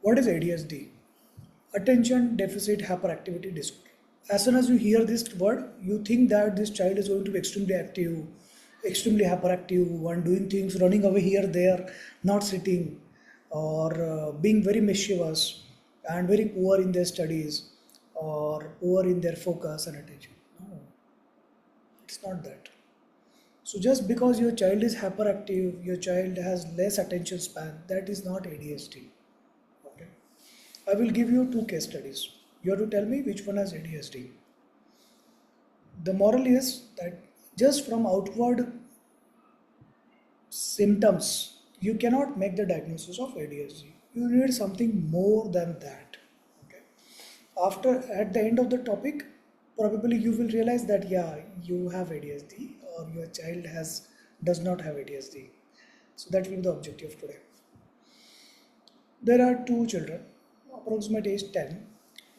What is ADHD? Attention Deficit Hyperactivity Disorder. As soon as you hear this word, you think that this child is going to be extremely active, extremely hyperactive, and doing things, running away here, there, not sitting, or being very mischievous and very poor in their studies or poor in their focus and attention. No, it's not that. So just because your child is hyperactive, your child has less attention span, that is not ADHD. Okay. I will give you two case studies. You have to tell me which one has ADHD. The moral is that just from outward symptoms, you cannot make the diagnosis of ADHD. You need something more than that. Okay. After at the end of the topic, probably you will realize that yeah, you have ADHD or your child has does not have ADHD. So that will be the objective today. There are two children, approximate age 10,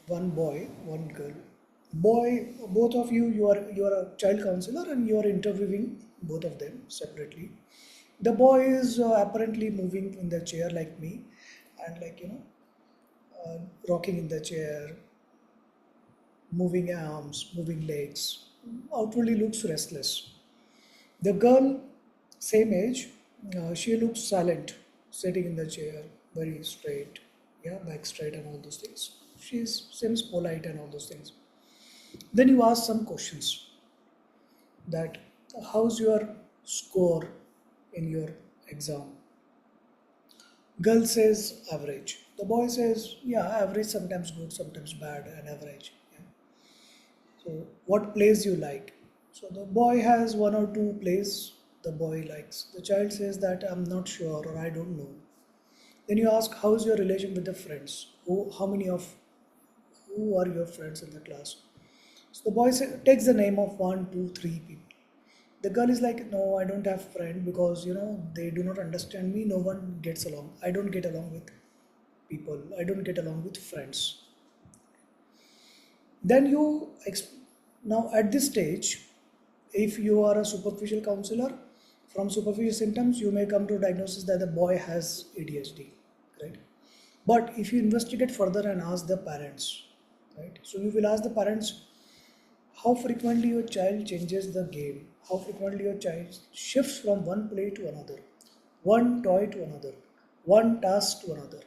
one boy, one girl. Boy, both of you, you are a child counselor and you are interviewing both of them separately. The boy is apparently moving in the chair like me, and rocking in the chair, moving arms, moving legs, outwardly looks restless. The girl, same age, she looks silent, sitting in the chair, very straight, yeah, back straight and all those things. She seems polite and all those things. Then you ask some questions that how's your score in your exam? Girl says average. The boy says, yeah, average, sometimes good, sometimes bad, and average. Yeah. So, what plays you like? So, the boy has one or two plays the boy likes. The child says that I'm not sure or I don't know. Then you ask, how's your relation with the friends? Who are your friends in the class? So the boy takes the name of one, two, three people. The girl is like, no, I don't have friend because they do not understand me. No one gets along. I don't get along with people. I don't get along with friends. Then now at this stage, if you are a superficial counselor, from superficial symptoms you may come to a diagnosis that the boy has ADHD, right? But if you investigate further and ask the parents, right? So you will ask the parents how frequently your child changes the game, how frequently your child shifts from one play to another, one toy to another, one task to another,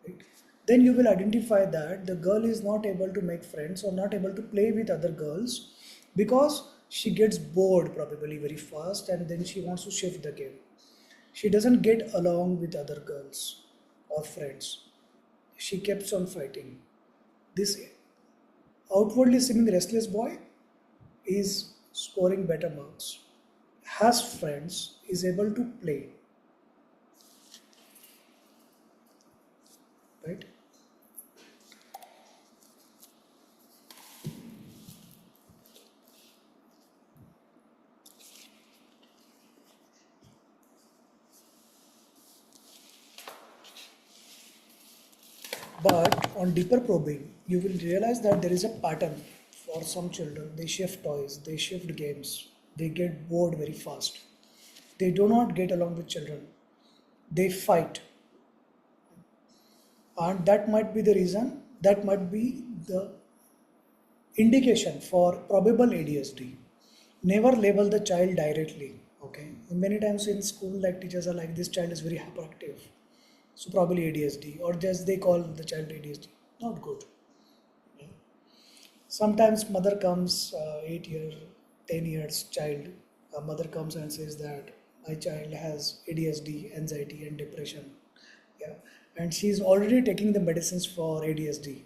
right? Then you will identify that the girl is not able to make friends or not able to play with other girls because she gets bored probably very fast and then she wants to shift the game. She doesn't get along with other girls or friends. She keeps on fighting. This outwardly seeming restless boy is scoring better marks, has friends, is able to play, right? But on deeper probing, you will realize that there is a pattern for some children. They shift toys, they shift games, they get bored very fast. They do not get along with children. They fight. And that might be the reason, that might be the indication for probable ADHD. Never label the child directly. Okay. Many times in school, like teachers are like, this child is very hyperactive. So probably ADHD, or just they call the child ADHD. Not good. Yeah. Sometimes mother comes, 8 year, 10 years child. A mother comes and says that my child has ADHD, anxiety, and depression. Yeah, and she's already taking the medicines for ADHD.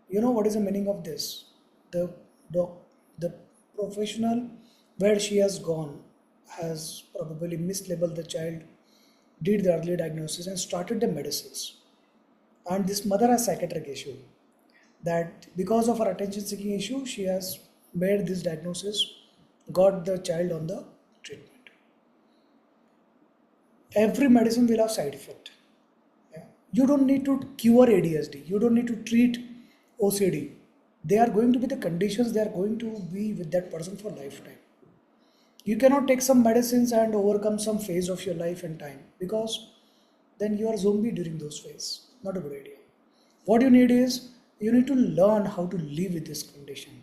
You know what is the meaning of this? The doc, the professional where she has gone has probably mislabeled the child, did the early diagnosis, and started the medicines. And this mother has psychiatric issue that because of her attention seeking issue, she has made this diagnosis, got the child on the treatment. Every medicine will have side effect. Yeah. You don't need to cure ADHD. You don't need to treat OCD. They are going to be the conditions. They are going to be with that person for lifetime. You cannot take some medicines and overcome some phase of your life and time because then you are zombie during those phases. Not a good idea. What you need is you need to learn how to live with this condition.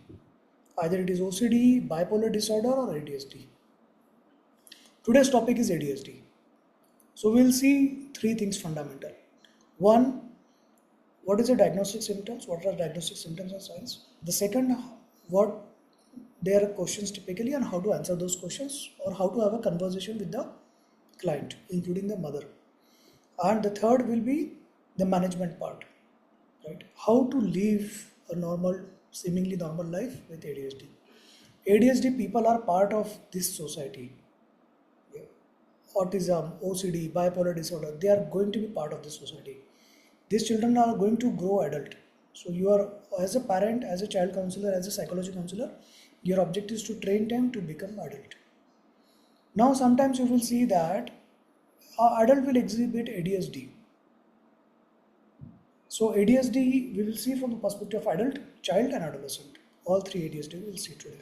Either it is OCD, bipolar disorder, or ADHD. Today's topic is ADHD. So we'll see three things fundamental. One, what is the diagnostic symptoms? What are diagnostic symptoms and signs? The second, what there are questions typically and how to answer those questions or how to have a conversation with the client, including the mother. And the third will be the management part, right? How to live a normal, seemingly normal life with ADHD. ADHD people are part of this society. Yeah. Autism, OCD, bipolar disorder, they are going to be part of the society. These children are going to grow adult. So you are, as a parent, as a child counselor, as a psychology counselor, your objective is to train them to become adult. Now sometimes you will see that an adult will exhibit ADHD. So ADHD we will see from the perspective of adult, child and adolescent. All three ADHD we will see today.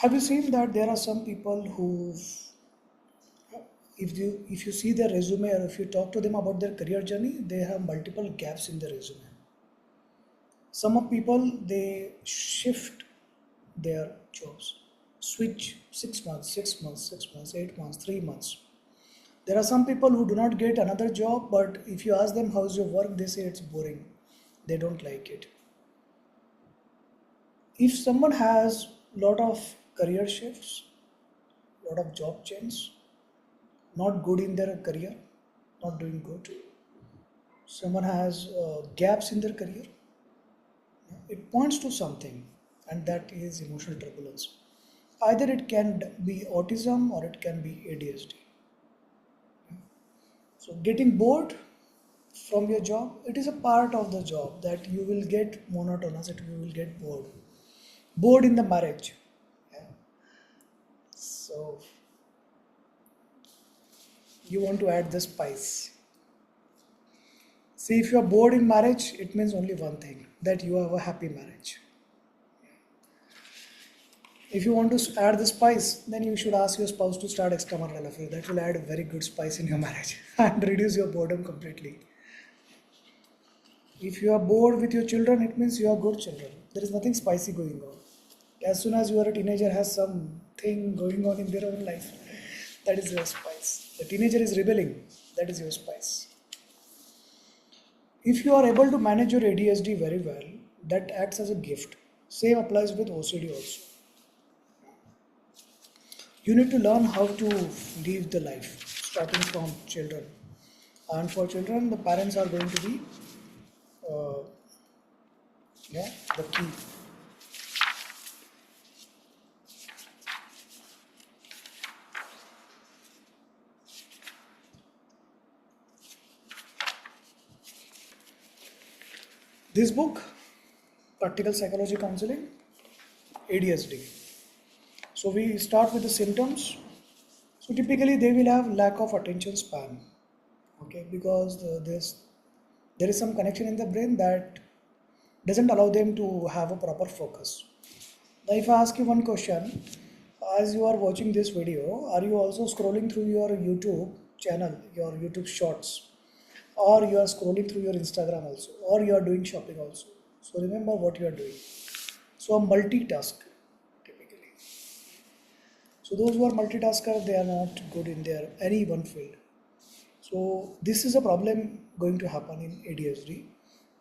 Have you seen that there are some people who, if you see their resume or if you talk to them about their career journey, they have multiple gaps in their resume. Some of people they shift their jobs, switch 6 months, 6 months, 6 months, 8 months, 3 months. There are some people who do not get another job, but if you ask them how's your work, they say it's boring. They don't like it. If someone has lot of career shifts, lot of job change, not good in their career, not doing good. Someone has gaps in their career, it points to something, and that is emotional turbulence. Either it can be autism or it can be ADHD. So getting bored from your job, it is a part of the job that you will get monotonous, that you will get bored. Bored in the marriage. Yeah. So you want to add the spice. See, if you are bored in marriage, it means only one thing, that you have a happy marriage. If you want to add the spice, then you should ask your spouse to start extramarital affair. That will add a very good spice in your marriage and reduce your boredom completely. If you are bored with your children, it means you are good children. There is nothing spicy going on. As soon as you are a teenager has something going on in their own life, that is your spice. The teenager is rebelling, that is your spice. If you are able to manage your ADHD very well, that acts as a gift. Same applies with OCD also. You need to learn how to live the life, starting from children. And for children, the parents are going to be uh, the key. This book, Practical Psychology Counseling, ADHD. So we start with the symptoms. So typically they will have lack of attention span, okay, because there is some connection in the brain that doesn't allow them to have a proper focus. Now if I ask you one question, as you are watching this video, are you also scrolling through your YouTube channel, your YouTube shorts, or you are scrolling through your Instagram also, or you are doing shopping also? So remember what you are doing. So a multitask typically. So those who are multitasker, they are not good in their any one field. So this is a problem going to happen in ADHD,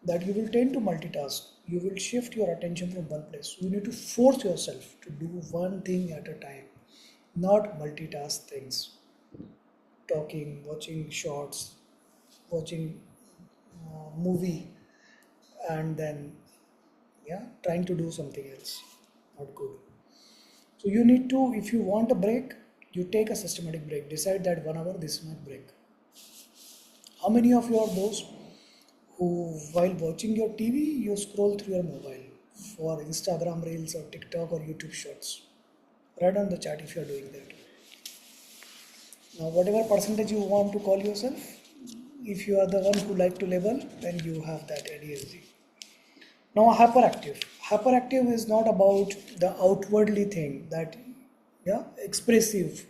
that you will tend to multitask. You will shift your attention from one place. You need to force yourself to do one thing at a time, not multitask things. Talking, watching shorts, watching movie, and then trying to do something else. Not good. So you need to, if you want a break, you take a systematic break. Decide that 1 hour this is my break. How many of you are those who, while watching your TV, you scroll through your mobile for Instagram Reels or TikTok or YouTube Shorts? Write on the chat if you are doing that. Now, whatever percentage you want to call yourself, if you are the one who like to label, then you have that ADHD. Now, hyperactive. Hyperactive is not about the outwardly thing that, expressive.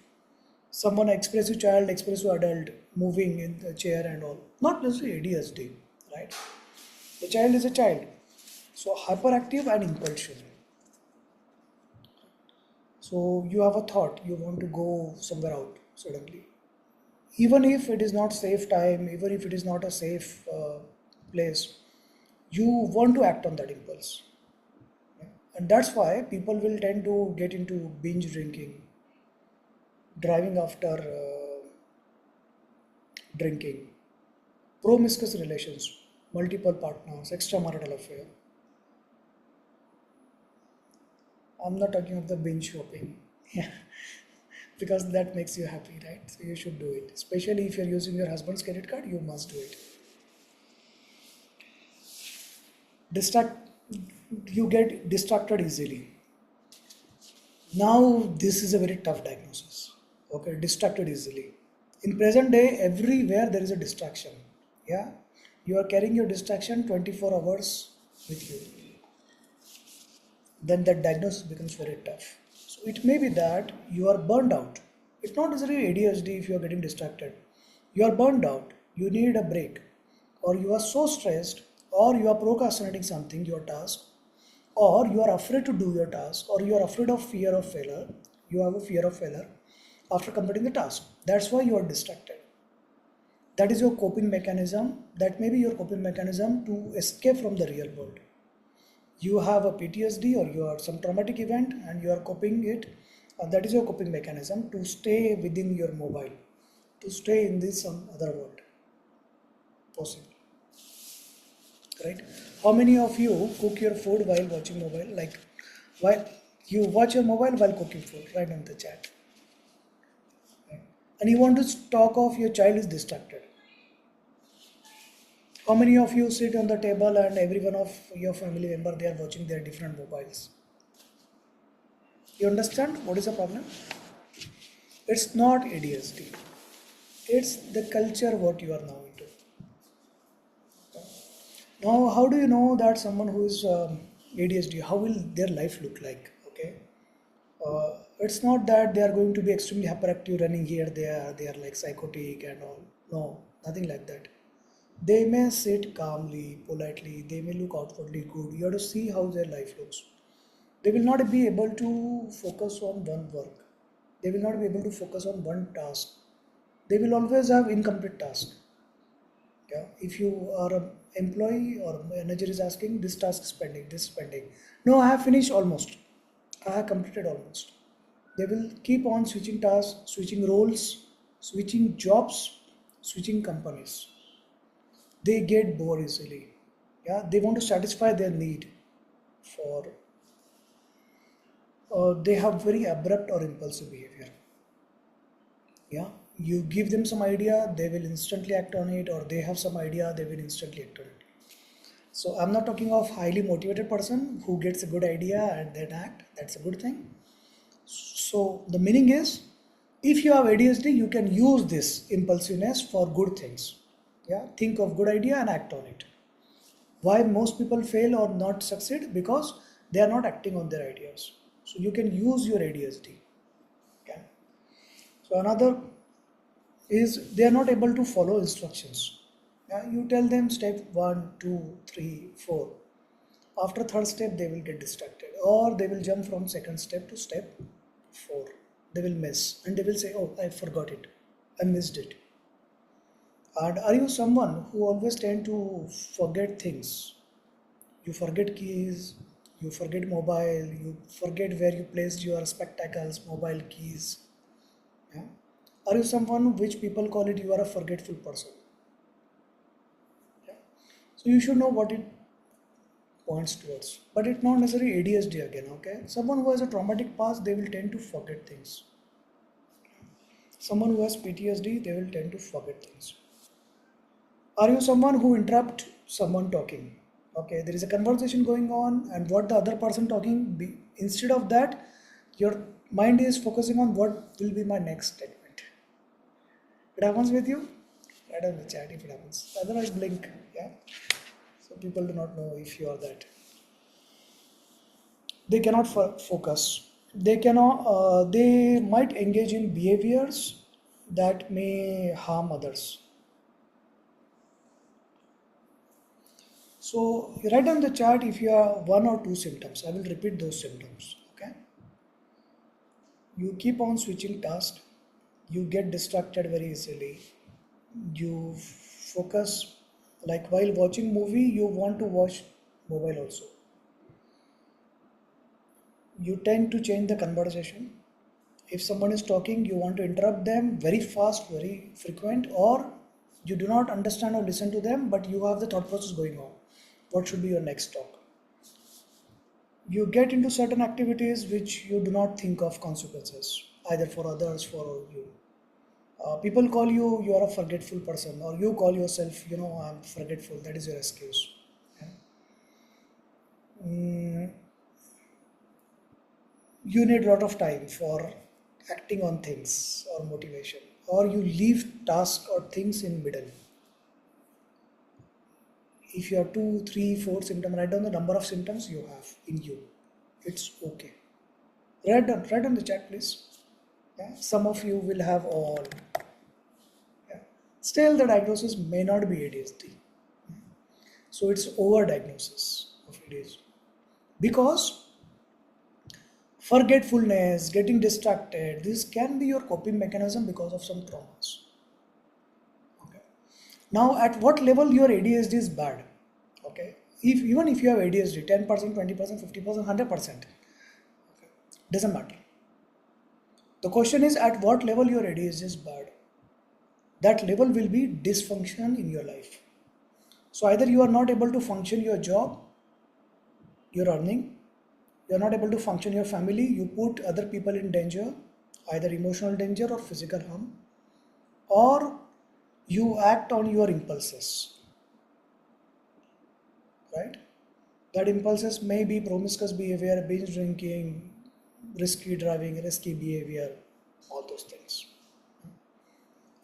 Someone expressive child, expressive adult, moving in the chair and all. Not necessarily ADHD, right? The child is a child. So hyperactive and impulsive. So you have a thought, you want to go somewhere out suddenly. Even if it is not safe time, even if it is not a safe place, you want to act on that impulse. Yeah. And that's why people will tend to get into binge drinking, driving after drinking, promiscuous relations, multiple partners, extramarital affair. I'm not talking of the binge shopping. Yeah, because that makes you happy, right? So you should do it. Especially if you're using your husband's credit card, you must do it. Distract, you get distracted easily. Now this is a very tough diagnosis. Okay, distracted easily. In present day, everywhere there is a distraction. Yeah, you are carrying your distraction 24 hours with you. Then that diagnosis becomes very tough. So it may be that you are burned out. It's not necessarily ADHD if you are getting distracted. You are burned out. You need a break. Or you are so stressed, or you are procrastinating something, your task, or you are afraid to do your task, or you are afraid of fear of failure. You have a fear of failure after completing the task. That's why you are distracted. That is your coping mechanism. That may be your coping mechanism to escape from the real world. You have a PTSD or you are some traumatic event and you are coping it. That is your coping mechanism to stay within your mobile, to stay in this some other world possible, right? How many of you cook your food while watching mobile? Like, while you watch your mobile while cooking food, right in the chat, right? And you want to talk of your child is distracted. How many of you sit on the table and every one of your family member they are watching their different mobiles? You understand what is the problem? It's not ADHD. It's the culture what you are now into. Now, how do you know that someone who is ADHD, how will their life look like? Okay, it's not that they are going to be extremely hyperactive, running here, they are like psychotic and all. No, nothing like that. They may sit calmly, politely. They may look outwardly good. You have to see how their life looks. They will not be able to focus on one work. They will not be able to focus on one task. They will always have incomplete task. Yeah, if you are an employee or manager is asking this task is pending, this is pending. No, I have finished almost. I have completed almost. They will keep on switching tasks, switching roles, switching jobs, switching companies. They get bored easily. Yeah, they want to satisfy their need for. They have very abrupt or impulsive behavior. Yeah, you give them some idea, they will instantly act on it, or they have some idea, they will instantly act on it. So I'm not talking of highly motivated person who gets a good idea and then act. That's a good thing. So the meaning is, if you have ADHD, you can use this impulsiveness for good things. Yeah, think of good idea and act on it. Why most people fail or not succeed? Because they are not acting on their ideas. So you can use your ADHD. Okay. So another is they are not able to follow instructions. Yeah, you tell them step 1, 2, 3, 4. After third step, they will get distracted, or they will jump from second step to step 4. They will miss and they will say, "Oh, I forgot it. I missed it." And are you someone who always tend to forget things? You forget keys, you forget mobile, you forget where you placed your spectacles, mobile keys. Yeah? Are you someone which people call it you are a forgetful person? Yeah? So you should know what it points towards. But it's not necessarily ADHD again, okay? Someone who has a traumatic past, they will tend to forget things. Someone who has PTSD, they will tend to forget things. Are you someone who interrupt someone talking? Okay, there is a conversation going on, and what the other person talking, instead of that, your mind is focusing on what will be my next statement. It happens with you? Write on the chat if it happens. Otherwise, blink. Yeah. So people do not know if you are that. They cannot focus. They cannot. They might engage in behaviors that may harm others. So you write on the chart if you have one or two symptoms. I will repeat those symptoms. Okay. You keep on switching tasks. You get distracted very easily. You focus, like while watching movie, you want to watch mobile also. You tend to change the conversation. If someone is talking, you want to interrupt them very fast, very frequent, or you do not understand or listen to them, but you have the thought process going on. What should be your next talk? You get into certain activities which you do not think of consequences, either for others, for you. People call you, you are a forgetful person, or you call yourself, I'm forgetful. That is your excuse. Yeah. Mm, you need a lot of time for acting on things or motivation, or you leave tasks or things in middle. If you have two, three, four symptoms, write down the number of symptoms you have in you. It's okay. Write down the chat, please. Yeah. Some of you will have all. Yeah. Still, the diagnosis may not be ADHD. So it's overdiagnosis of ADHD. Because forgetfulness, getting distracted, this can be your coping mechanism because of some traumas. Okay. Now, at what level your ADHD is bad? Okay. If even if you have ADHD, 10%, 20%, 50%, 100%, doesn't matter. The question is at what level your ADHD is bad. That level will be dysfunction in your life. So either you are not able to function your job, you're earning, you're not able to function your family, you put other people in danger, either emotional danger or physical harm, or you act on your impulses, right? That impulses may be promiscuous behavior, binge drinking, risky driving, risky behavior, all those things.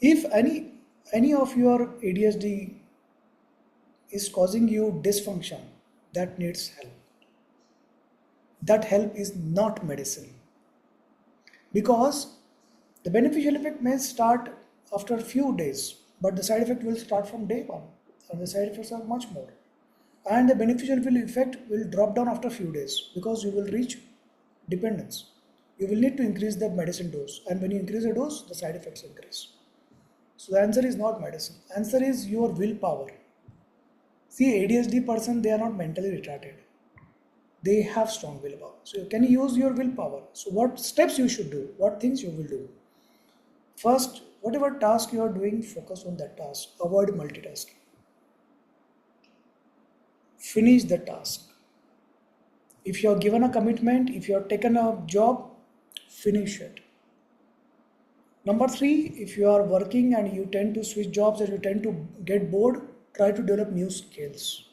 If any of your ADHD is causing you dysfunction, that needs help. That help is not medicine, because the beneficial effect may start after a few days, but the side effect will start from day one, and the side effects are much more. And the beneficial effect will drop down after a few days because you will reach dependence. You will need to increase the medicine dose, and when you increase the dose, the side effects increase. So the answer is not medicine. Answer is your willpower. See, ADHD person, they are not mentally retarded. They have strong willpower. So can you use your willpower? So what steps you should do? What things you will do? First, whatever task you are doing, focus on that task. Avoid multitasking. Finish the task. If you are given a commitment, if you are taken a job, finish it. Number three, if you are working and you tend to switch jobs or you tend to get bored, try to develop new skills.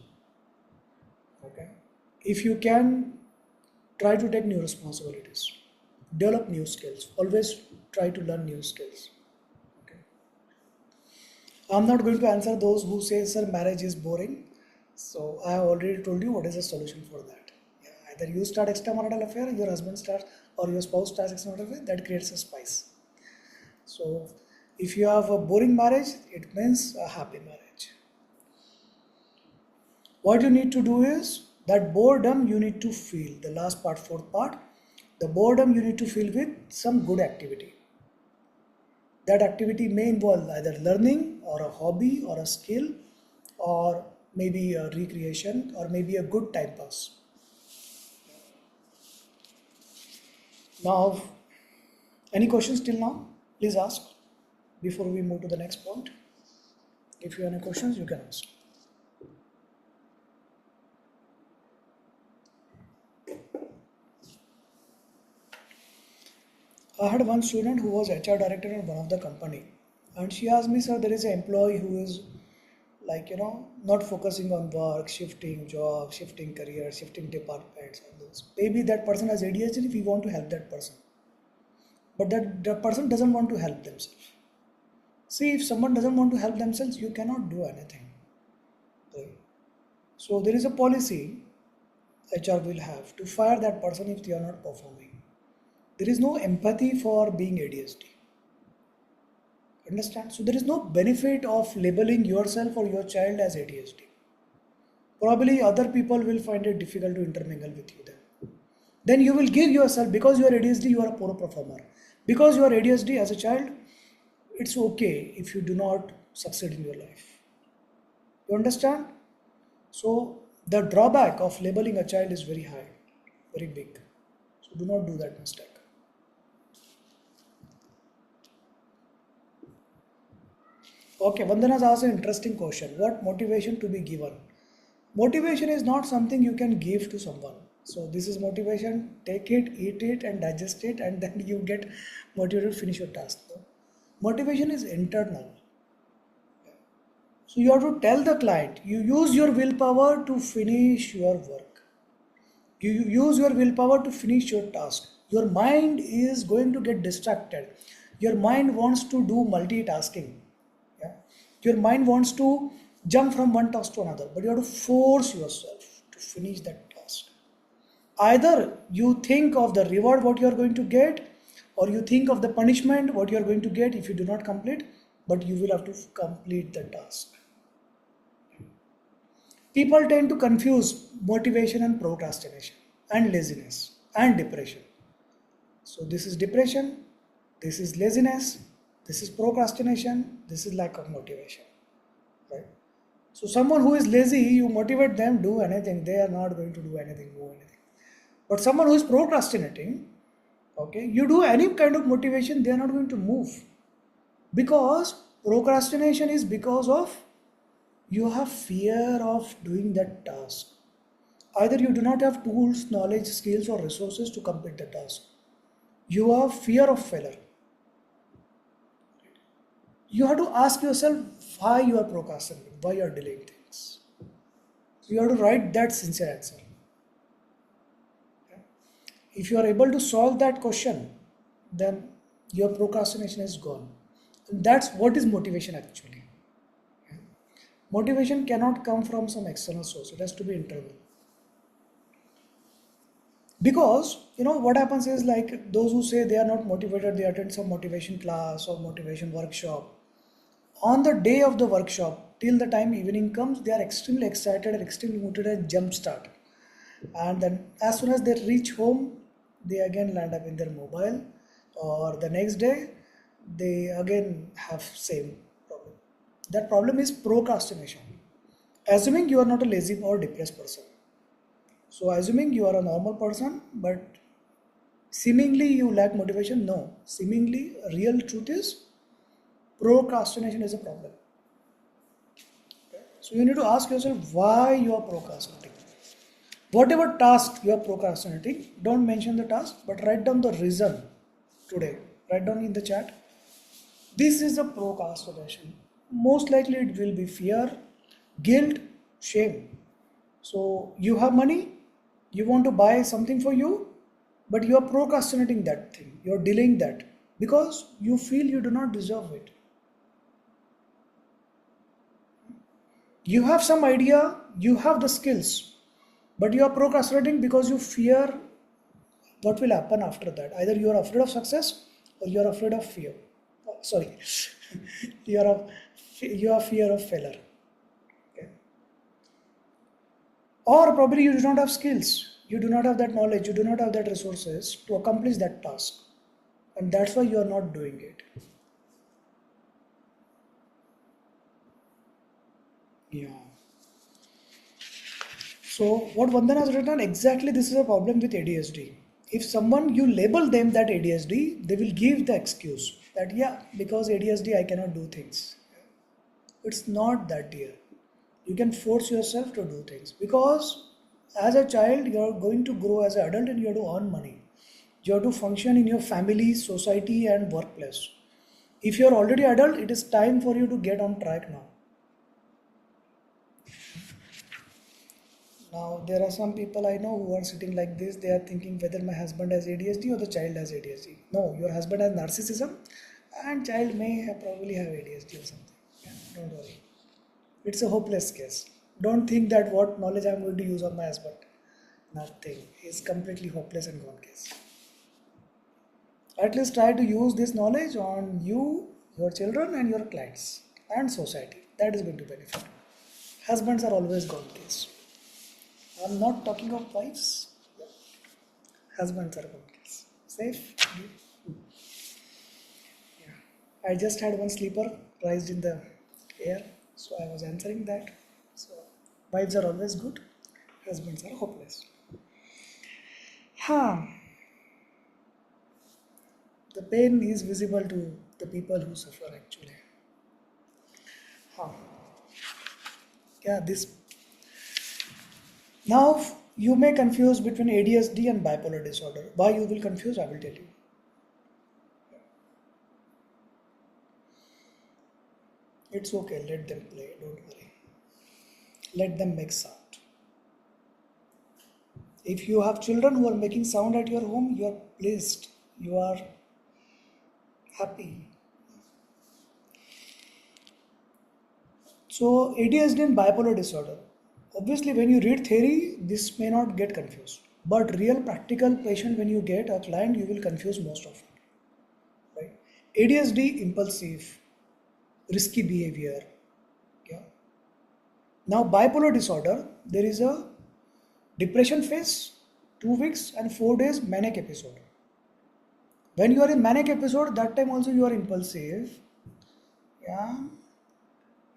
Okay. If you can, try to take new responsibilities. Develop new skills. Always try to learn new skills. Okay. I'm not going to answer those who say, sir, marriage is boring. So I have already told you what is the solution for that. Yeah, either you start extramarital affair, your husband starts, or your spouse starts extramarital affair, that creates a spice. So if you have a boring marriage, it means a happy marriage. What you need to do is that boredom you need to feel. The last part, fourth part, the boredom you need to feel with some good activity. That activity may involve either learning or a hobby or a skill or maybe a recreation or maybe a good time pass. Now, any questions till now? Please ask before we move to the next point. If you have any questions, you can ask. I had one student who was HR director in one of the company, and she asked me, sir, there is an employee who is not focusing on work, shifting job, shifting career, shifting departments, and this. Maybe that person has ADHD. We want to help that person, but that the person doesn't want to help themselves. See, if someone doesn't want to help themselves, you cannot do anything. Right? So there is a policy HR will have to fire that person if they are not performing. There is no empathy for being ADHD. Understand? So there is no benefit of labeling yourself or your child as ADHD. Probably other people will find it difficult to intermingle with you then. Then you will give yourself, because you are ADHD, you are a poor performer. Because you are ADHD as a child, it's okay if you do not succeed in your life. You understand? So the drawback of labeling a child is very high, very big. So do not do that mistake. Okay, Vandana's asked an interesting question. What motivation to be given? Motivation is not something you can give to someone. So this is motivation. Take it, eat it, and digest it, and then you get motivated to finish your task. Motivation is internal. So you have to tell the client, you use your willpower to finish your work. You use your willpower to finish your task. Your mind is going to get distracted. Your mind wants to do multitasking. Yeah? Your mind wants to jump from one task to another, but you have to force yourself to finish that task. Either you think of the reward what you are going to get, or you think of the punishment what you are going to get if you do not complete, but you will have to complete the task. People tend to confuse motivation and procrastination, and laziness and depression. So this is depression, this is laziness, this is procrastination, this is lack of motivation. Right? So someone who is lazy, you motivate them, do anything, they are not going to do anything, move anything. But someone who is procrastinating, okay, you do any kind of motivation, they are not going to move. Because procrastination is because of you have fear of doing that task. Either you do not have tools, knowledge, skills, or resources to complete the task. You have fear of failure. You have to ask yourself why you are procrastinating, why you are delaying things. So you have to write that sincere answer. Okay? If you are able to solve that question, then your procrastination is gone. And that's what is motivation actually. Okay? Motivation cannot come from some external source, it has to be internal. Because what happens is, like, those who say they are not motivated, they attend some motivation class or motivation workshop. On the day of the workshop, till the time evening comes, they are extremely excited and extremely motivated and jump start. And then as soon as they reach home, they again land up in their mobile, or the next day they again have same problem. That problem is procrastination. Assuming you are not a lazy or depressed person. So assuming you are a normal person, but seemingly you lack motivation, no. Seemingly, real truth is procrastination is a problem. Okay? So you need to ask yourself why you are procrastinating. Whatever task you are procrastinating, don't mention the task, but write down the reason today. Write down in the chat. This is a procrastination. Most likely it will be fear, guilt, shame. So you have money, you want to buy something for you, but you are procrastinating that thing. You are delaying that because you feel you do not deserve it. You have some idea, you have the skills, but you are procrastinating because you fear what will happen after that. Either you are afraid of success or you are afraid of fear. Oh, sorry, you are you have fear of failure. Okay. Or probably you do not have skills, you do not have that knowledge, you do not have that resources to accomplish that task, and that's why you are not doing it. Yeah. So what Vandan has written, exactly this is a problem with ADHD. If someone you label them that ADHD, they will give the excuse that yeah, because ADHD I cannot do things. It's not that, dear. You can force yourself to do things because as a child you are going to grow as an adult and you have to earn money. You have to function in your family, society, and workplace. If you are already adult, it is time for you to get on track now. Now, there are some people I know who are sitting like this. They are thinking whether my husband has ADHD or the child has ADHD. No, your husband has narcissism and child may probably have ADHD or something. Yeah, don't worry. It's a hopeless case. Don't think that what knowledge I'm going to use on my husband. Nothing. It's completely hopeless and gone case. At least try to use this knowledge on you Your children and your clients and society. That is going to benefit. Husbands are always gone case. I'm not talking of wives. Husbands are gone case. Safe? Yeah. I just had one sleeper raised in the air, so I was answering that. So wives are always good. Husbands are hopeless. Huh. The pain is visible to the people who suffer actually. Huh. Yeah, this. Now you may confuse between ADHD and bipolar disorder. Why you will confuse, I will tell you. It's okay, let them play, don't worry. Let them make sound. If you have children who are making sound at your home, you are pleased, you are happy. So ADHD and bipolar disorder. Obviously, when you read theory, this may not get confused. But real practical patient, when you get a client, you will confuse most of it. Right? ADHD, impulsive, risky behavior. Yeah. Now bipolar disorder, there is a depression phase, 2 weeks and 4 days manic episode. When you are in manic episode, that time also you are impulsive. Yeah.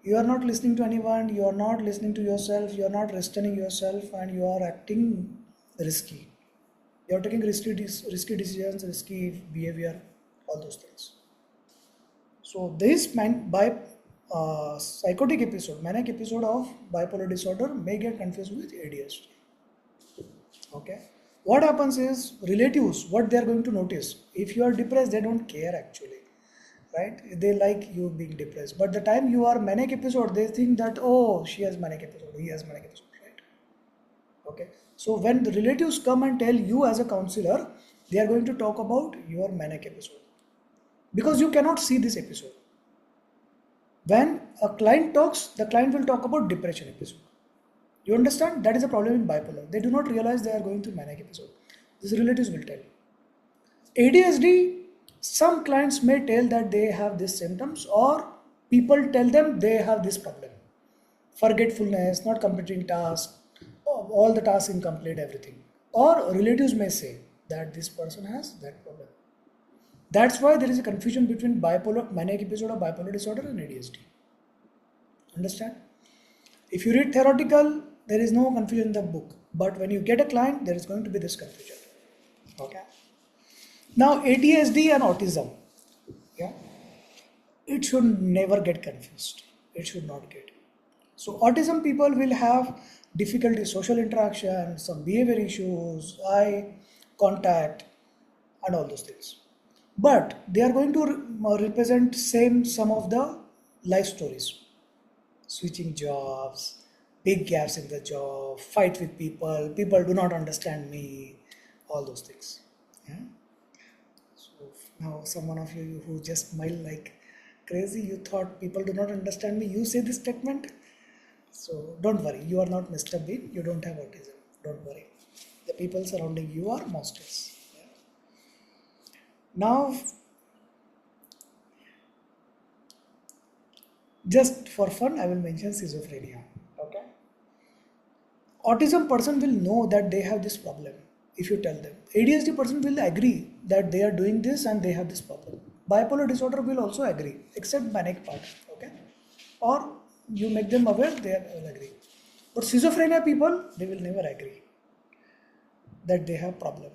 You are not listening to anyone, you are not listening to yourself, you are not restraining yourself, and you are acting risky. You are taking risky decisions, risky behavior, all those things. So this psychotic episode, manic episode of bipolar disorder may get confused with ADHD. Okay. What happens is relatives, what they are going to notice. If you are depressed, they don't care actually, right? They like you being depressed. But the time you are manic episode, they think that, oh, she has manic episode, he has manic episode, right? Okay. So when the relatives come and tell you as a counselor, they are going to talk about your manic episode because you cannot see this episode. When a client talks, the client will talk about depression episode. You understand? That is a problem in bipolar. They do not realize they are going through manic episode. These relatives will tell. ADHD, some clients may tell that they have these symptoms, or people tell them they have this problem. Forgetfulness, not completing tasks, all the tasks incomplete, everything. Or relatives may say that this person has that problem. That's why there is a confusion between bipolar, manic episode of bipolar disorder and ADHD. Understand? If you read theoretical, there is no confusion in the book. But when you get a client, there is going to be this confusion. Okay. Now ADHD and autism. Yeah. It should never get confused. It should not get. So autism people will have difficulty social interaction, some behavior issues, eye contact, and all those things. But they are going to represent same some of the life stories, switching jobs, big gaps in the job, fight with people do not understand me, all those things. Yeah? So now someone of you who just smile like crazy, you thought people do not understand me, you say this statement. So don't worry, you are not Mr. Bean, you don't have autism, don't worry. The people surrounding you are monsters. Yeah? Now, just for fun, I will mention schizophrenia. Okay. Autism person will know that they have this problem if you tell them. ADHD person will agree that they are doing this and they have this problem. Bipolar disorder will also agree, except manic part. Okay. Or you make them aware, they will agree. But schizophrenia people, they will never agree that they have problem.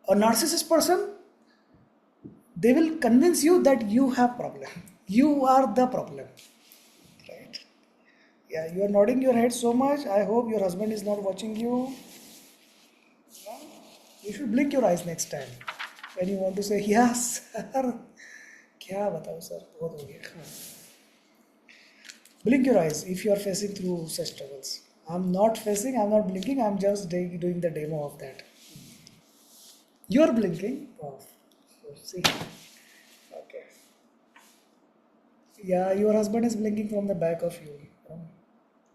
A narcissist person, they will convince you that you have problem. You are the problem. Right? Yeah, you are nodding your head so much. I hope your husband is not watching you. Yeah? You should blink your eyes next time when you want to say, yes, sir. क्या बताओ sir, बहुत हो गया. Blink your eyes if you are facing through such struggles. I'm not blinking, I'm just doing the demo of that. You are blinking. Oh, see. Okay. Yeah, your husband is blinking from the back of you.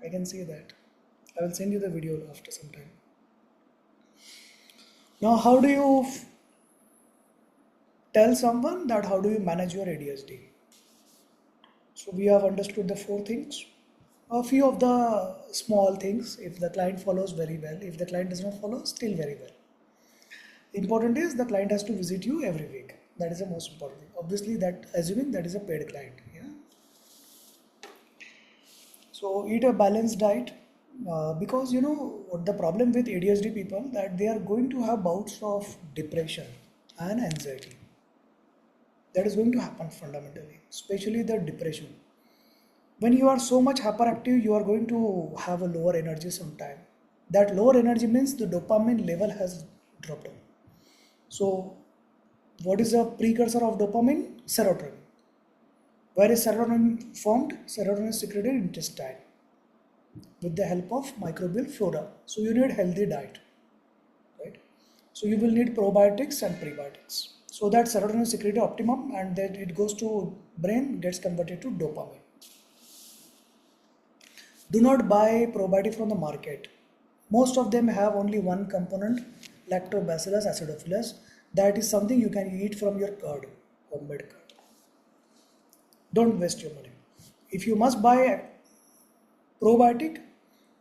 I can see that. I will send you the video after some time. Now, how do you tell someone that how do you manage your ADHD? So we have understood the four things. A few of the small things, if the client follows, very well. If the client does not follow, still very well. Important is the client has to visit you every week. That is the most important thing. Obviously, that assuming that is a paid client. Yeah. So eat a balanced diet, because you know what the problem with ADHD people, that they are going to have bouts of depression and anxiety. That is going to happen fundamentally, especially the depression. When you are so much hyperactive, you are going to have a lower energy sometime. That lower energy means the dopamine level has dropped down. So what is the precursor of dopamine? Serotonin. Where is serotonin formed? Serotonin is secreted in intestine with the help of microbial flora. So you need healthy diet, right? So you will need probiotics and prebiotics. So that serotonin is secreted optimum, and then it goes to brain, gets converted to dopamine. Do not buy probiotic from the market. Most of them have only one component, lactobacillus acidophilus. That is something you can eat from your curd, homemade curd. Don't waste your money. If you must buy a probiotic,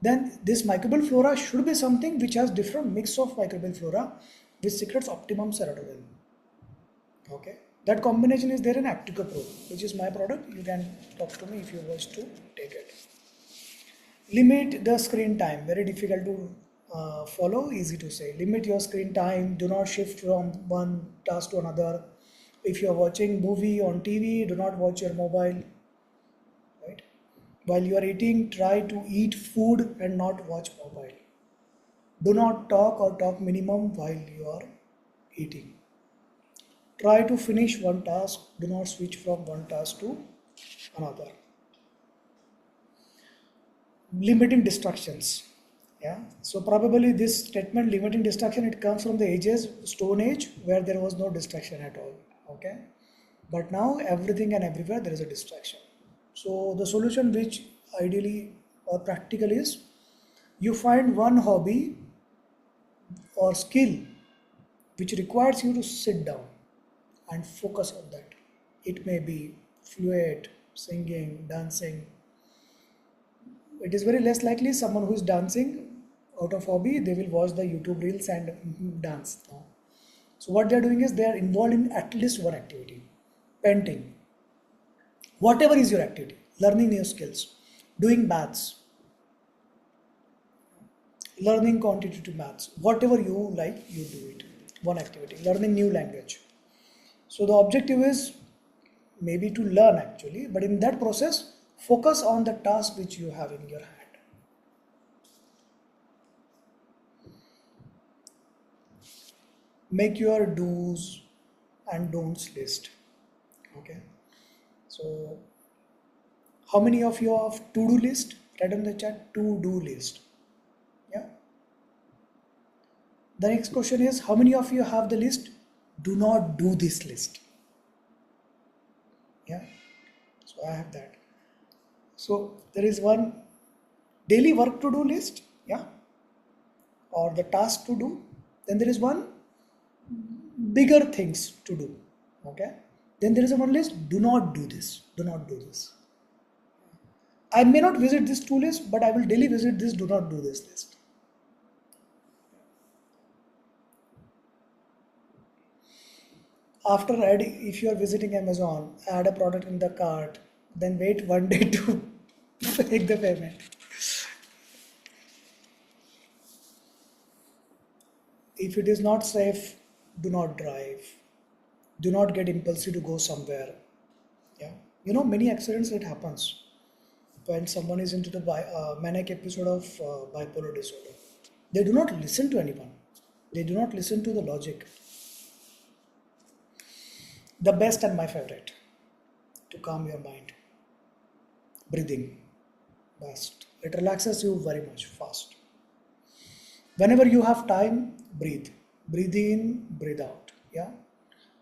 then this microbial flora should be something which has different mix of microbial flora which secretes optimum serotonin. Okay, that combination is there in Actica Pro, which is my product. You can talk to me if you wish to take it. Limit the screen time. Very difficult to follow, easy to say. Limit your screen time. Do not shift from one task to another. If you are watching movie on TV, do not watch your mobile. Right? While you are eating, try to eat food and not watch mobile. Do not talk or talk minimum while you are eating. Try to finish one task. Do not switch from one task to another. Limiting distractions. Yeah. So probably this statement limiting distraction, it comes from the ages Stone Age, where there was no distraction at all. Okay. But now everything and everywhere there is a distraction. So the solution, which ideally or practical, is you find one hobby or skill which requires you to sit down and focus on that. It may be fluid, singing, dancing. It is very less likely someone who is dancing out of hobby, they will watch the YouTube reels and dance. No. So what they are doing is they are involved in at least one activity. Painting, whatever is your activity, learning new skills, doing maths, learning quantitative maths, whatever you like, you do it. One activity, learning new language. So the objective is maybe to learn actually, but in that process, focus on the task which you have in your hand. Make your do's and don'ts list. Okay. So how many of you have to-do list? Write on the chat to-do list. Yeah. The next question is, how many of you have the list? Do not do this list. Yeah. So I have that. So there is one daily work to do list. Yeah. Or the task to do. Then there is one bigger things to do. Okay. Then there is a one list. Do not do this. Do not do this. I may not visit this to list, but I will daily visit this do not do this list. After adding, if you are visiting Amazon, add a product in the cart, then wait one day to make the payment. If it is not safe, do not drive. Do not get impulsive to go somewhere. Yeah, you know, many accidents it happens when someone is into the manic episode of bipolar disorder. They do not listen to anyone. They do not listen to the logic. The best and my favorite to calm your mind. Breathing. Best. It relaxes you very much fast. Whenever you have time, breathe. Breathe in, breathe out. Yeah.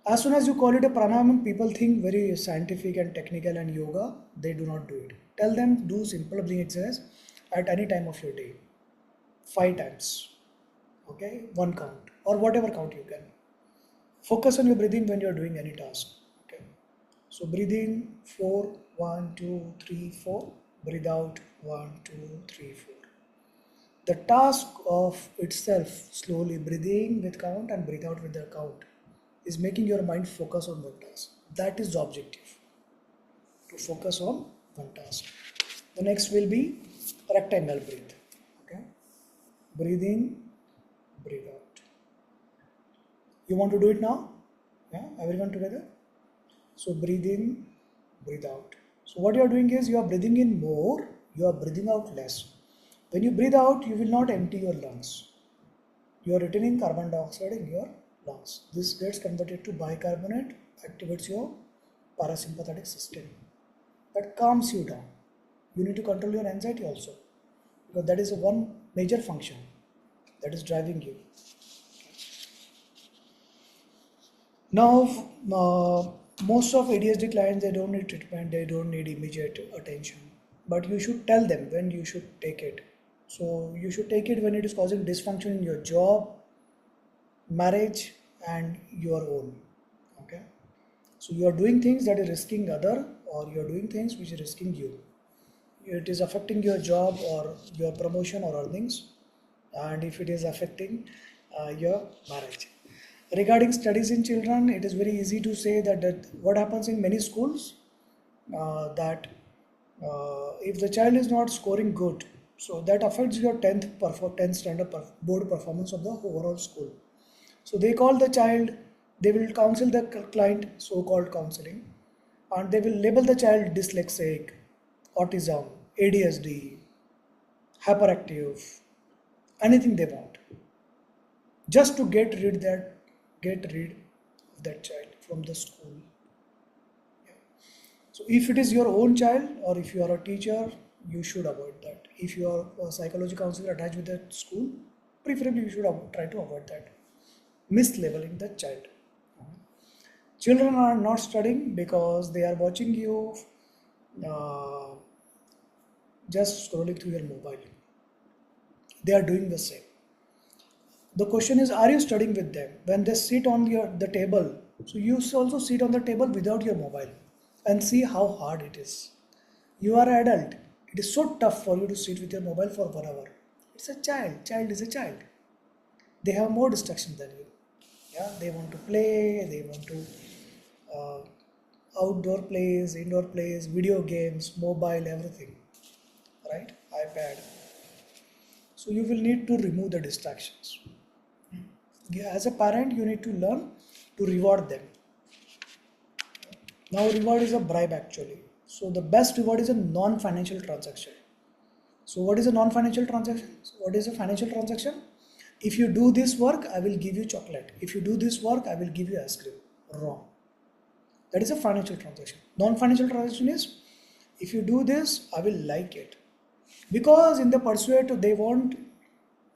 As soon as you call it a pranayama, people think very scientific and technical and yoga. They do not do it. Tell them do simple breathing exercise at any time of your day. 5 times. Okay, one count or whatever count you can. Focus on your breathing when you are doing any task. Okay. So breathe in 4, 1, 2, 3, 4. Breathe out 1, 2, 3, 4. The task of itself, slowly breathing with count and breathe out with the count, is making your mind focus on one task. That is the objective, to focus on one task. The next will be rectangle breathe. Okay, breathe in, breathe out. You want to do it now? Yeah, everyone together. So breathe in, breathe out. So what you are doing is you are breathing in more, you are breathing out less. When you breathe out, you will not empty your lungs. You are retaining carbon dioxide in your lungs. This gets converted to bicarbonate, activates your parasympathetic system. That calms you down. You need to control your anxiety also, because that is one major function that is driving you. Now, most of ADHD clients, they don't need treatment, they don't need immediate attention, but you should tell them when you should take it. So you should take it when it is causing dysfunction in your job, marriage, and your own. Okay, so you are doing things that is risking other, or you are doing things which is risking you. It is affecting your job or your promotion or earnings, and if it is affecting your marriage. Regarding studies in children, it is very easy to say that what happens in many schools, that if the child is not scoring good, so that affects your 10th standard board performance of the overall school. So they call the child, they will counsel the client, so-called counseling, and they will label the child dyslexic, autism, ADHD, hyperactive, anything they want, just to get rid of that child from the school. So if it is your own child, or if you are a teacher, you should avoid that. If you are a psychology counselor attached with that school, preferably you should try to avoid that. Mislabeling the child. Children are not studying because they are watching you uh, just scrolling through your mobile. They are doing the same. The question is, are you studying with them? When they sit on the table, so you also sit on the table without your mobile and see how hard it is. You are an adult. It is so tough for you to sit with your mobile for 1 hour. It's a child. Child is a child. They have more distractions than you. Yeah, they want to play. They want to uh, outdoor plays, indoor plays, video games, mobile, everything. Right? iPad. So you will need to remove the distractions. As a parent, you need to learn to reward them. Now, reward is a bribe actually. So the best reward is a non-financial transaction. So what is a non-financial transaction? So what is a financial transaction? If you do this work, I will give you chocolate. If you do this work, I will give you ice cream. Wrong. That is a financial transaction. Non-financial transaction is, if you do this, I will like it. Because in the pursuit they want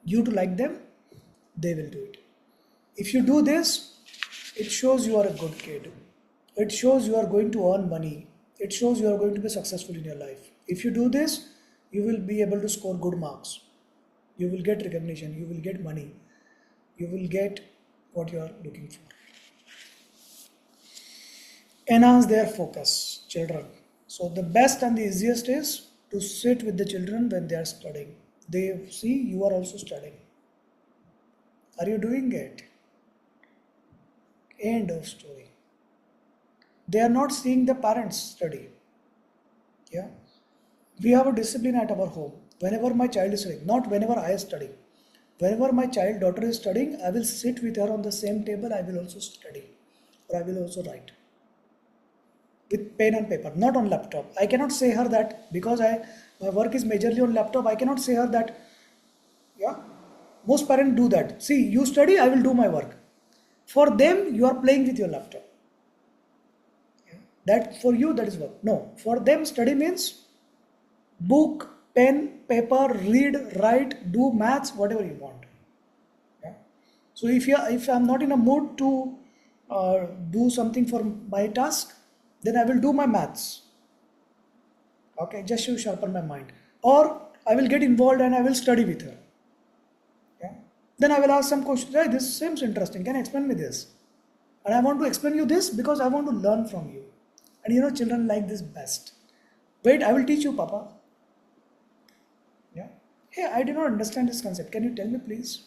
you to like them, they will do it. If you do this, it shows you are a good kid. It shows you are going to earn money. It shows you are going to be successful in your life. If you do this, you will be able to score good marks. You will get recognition. You will get money. You will get what you are looking for. Enhance their focus, children. So the best and the easiest is to sit with the children when they are studying. They see you are also studying. Are you doing it? End of story. They are not seeing the parents study. Yeah. We have a discipline at our home. Whenever my child is studying, not whenever I am studying. Whenever my daughter is studying, I will sit with her on the same table. I will also study, or I will also write with pen and paper, not on laptop. I cannot say her that because my work is majorly on laptop. I cannot say her that. Yeah. Most parents do that. See, you study, I will do my work. For them, you are playing with your laptop. That for you, that is work. No, for them, study means book, pen, paper, read, write, do maths, whatever you want. Yeah? So if I'm not in a mood to do something for my task, then I will do my maths. Okay, just to sharpen my mind. Or I will get involved and I will study with her. Yeah? Then I will ask some questions. Hey, this seems interesting. Can you explain me this? And I want to explain you this because I want to learn from you. And children like this best. Wait, I will teach you, Papa. Yeah. Hey, I did not understand this concept. Can you tell me, please?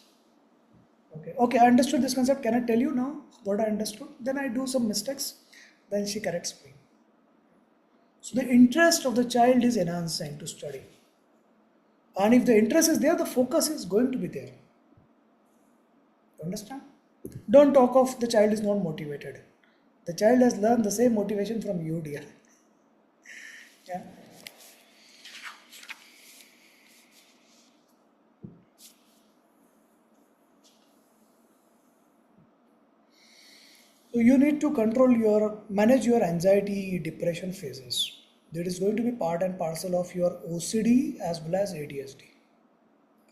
Okay. Okay, I understood this concept. Can I tell you now what I understood? Then I do some mistakes. Then she corrects me. So the interest of the child is enhancing to study. And if the interest is there, the focus is going to be there. Understand? Don't talk of the child is not motivated. The child has learned the same motivation from you, dear. Yeah. So you need to manage your anxiety, depression phases. That is going to be part and parcel of your OCD as well as ADHD,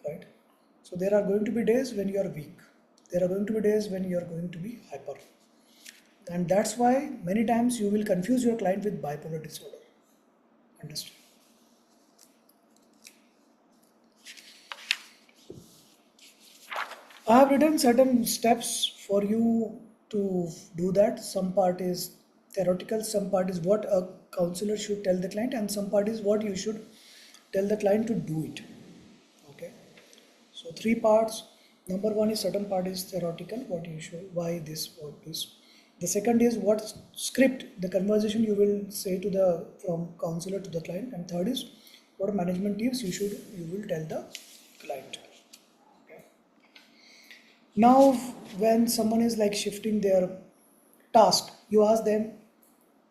right? So there are going to be days when you are weak. There are going to be days when you are going to be hyper. And that's why many times you will confuse your client with bipolar disorder. Understand? I have written certain steps for you to do that. Some part is theoretical, some part is what a counselor should tell the client, and some part is what you should tell the client to do it. Okay. So three parts. Number one is certain part is theoretical, what you should, why this, what this. The second is what script, the conversation you will say to the from counselor to the client, and third is what management tips you will tell the client. Okay. Now, when someone is like shifting their task, you ask them,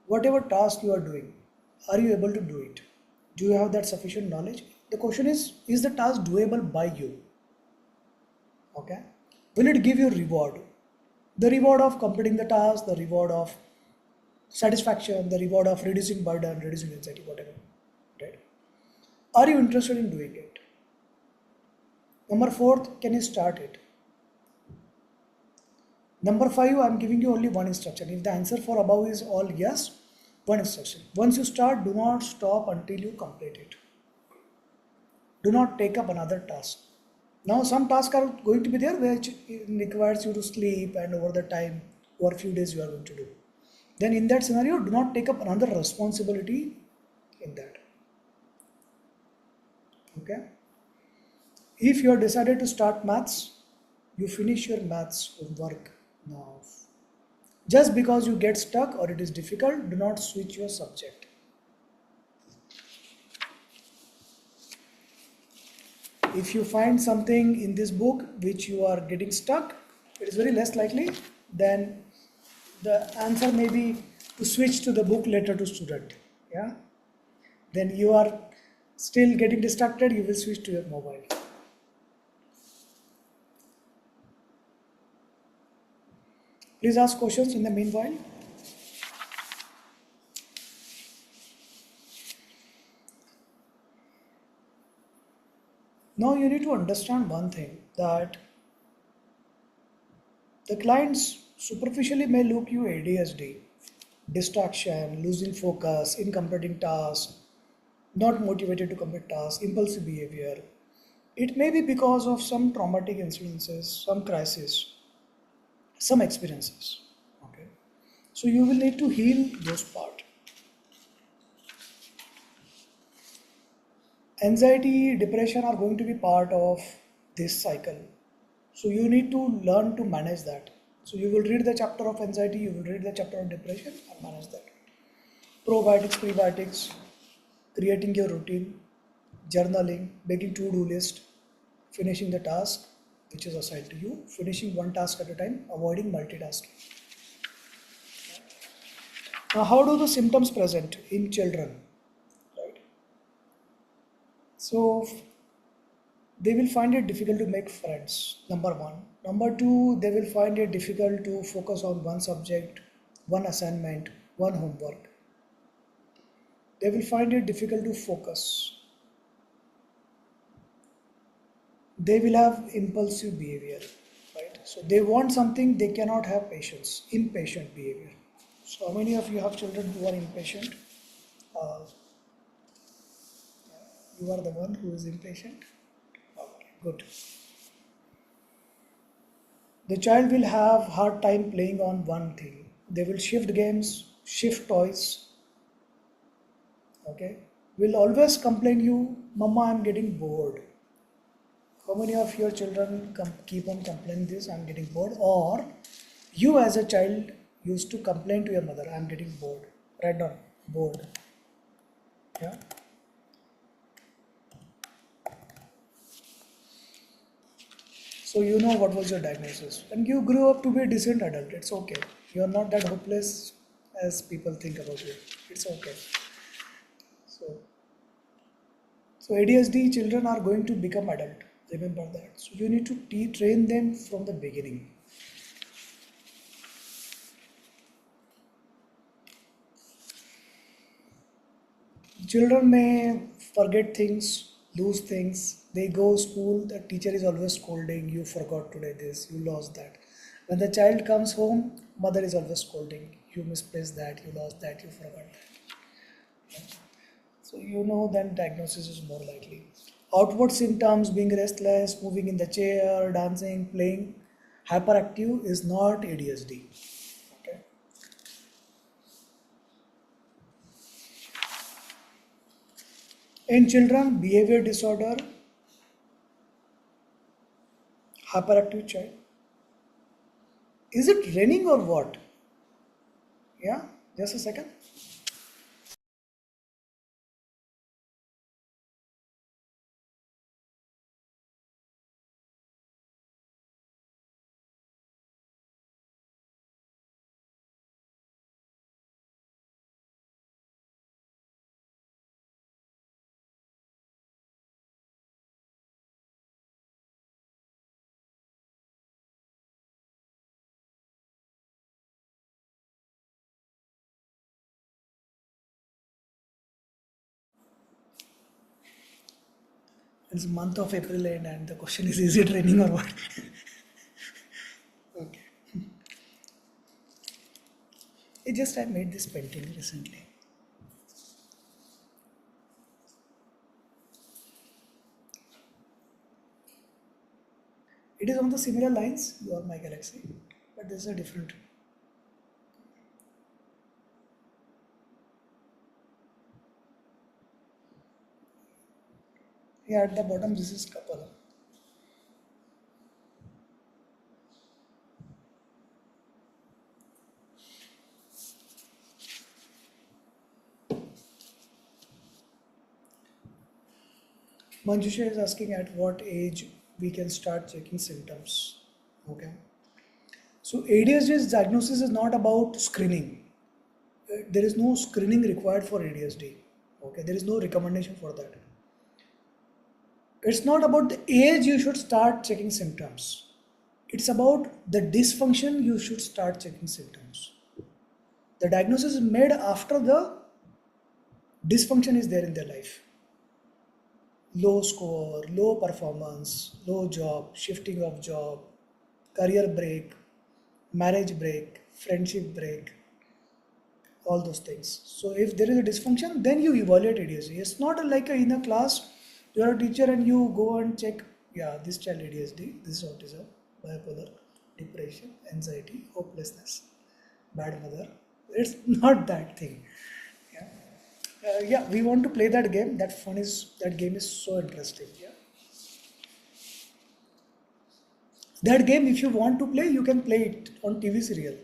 whatever task you are doing, are you able to do it? Do you have that sufficient knowledge? The question is the task doable by you? Okay. Will it give you reward? The reward of completing the task, the reward of satisfaction, the reward of reducing burden, reducing anxiety, whatever. Right? Are you interested in doing it? Number fourth, can you start it? Number five, I'm giving you only one instruction. If the answer for above is all yes, one instruction. Once you start, do not stop until you complete it. Do not take up another task. Now, some tasks are going to be there which requires you to sleep, and over the time, over a few days, you are going to do. Then, in that scenario, do not take up another responsibility in that. Okay. If you are decided to start maths, you finish your maths homework now. Just because you get stuck or it is difficult, do not switch your subject. If you find something in this book which you are getting stuck, it is very less likely, then the answer may be to switch to the book letter to student. Yeah. Then you are still getting distracted, you will switch to your mobile. Please ask questions in the meanwhile. Now you need to understand one thing, that the clients superficially may look you ADHD, distraction, losing focus, incompleting tasks, not motivated to complete tasks, impulsive behavior. It may be because of some traumatic incidences, some crisis, some experiences. Okay. So you will need to heal those part. Anxiety, depression are going to be part of this cycle. So you need to learn to manage that. So you will read the chapter of anxiety, you will read the chapter of depression and manage that. Probiotics, prebiotics, creating your routine, journaling, making to-do list, finishing the task which is assigned to you, finishing one task at a time, avoiding multitasking. Now, how do the symptoms present in children? Right. So they will find it difficult to make friends. Number one. Number two, they will find it difficult to focus on one subject, one assignment, one homework. They will find it difficult to focus. They will have impulsive behavior, right? So they want something, they cannot have patience, impatient behavior. So how many of you have children who are impatient? Uh, you are the one who is impatient? Okay, good. The child will have hard time playing on one thing. They will shift games, shift toys, Okay, will always complain you, Mama, I'm getting bored. How many of your children keep on complaining this, I'm getting bored? Or you as a child used to complain to your mother, I'm getting bored. Write down, bored. Yeah. So you know what was your diagnosis. And you grew up to be a decent adult. It's okay. You're not that hopeless as people think about you. It's okay. So, so ADHD children are going to become adult. Remember that. So you need to train them from the beginning. Children may forget things, lose things. They go school, the teacher is always scolding, you forgot today this, you lost that. When the child comes home, mother is always scolding, you misplaced that, you lost that, you forgot that. So you know then diagnosis is more likely. Outward symptoms being restless, moving in the chair, dancing, playing, hyperactive is not ADHD. Okay. In children, behavior disorder, hyperactive child. Is it raining or what? Yeah, just a second. It's month of April and the question is it raining or what? Okay. It just I made this painting recently. It is on the similar lines, You Are My Galaxy, but this is a different. Yeah, at the bottom this is couple. Manjusha is asking at what age we can start checking symptoms. Okay. So ADHD's diagnosis is not about screening. There is no screening required for ADHD. Okay, there is no recommendation for that. It's not about the age you should start checking symptoms. It's about the dysfunction you should start checking symptoms. The diagnosis is made after the dysfunction is there in their life. Low score, low performance, low job, shifting of job, career break, marriage break, friendship break, all those things. So if there is a dysfunction, then you evaluate ADHD. It's not like in a class, you are a teacher and you go and check, yeah, this child ADHD, this is autism, bipolar, depression, anxiety, hopelessness, bad mother. It's not that thing. Yeah. Yeah, we want to play that game. That game is so interesting. Yeah. That game, if you want to play, you can play it on TV serial.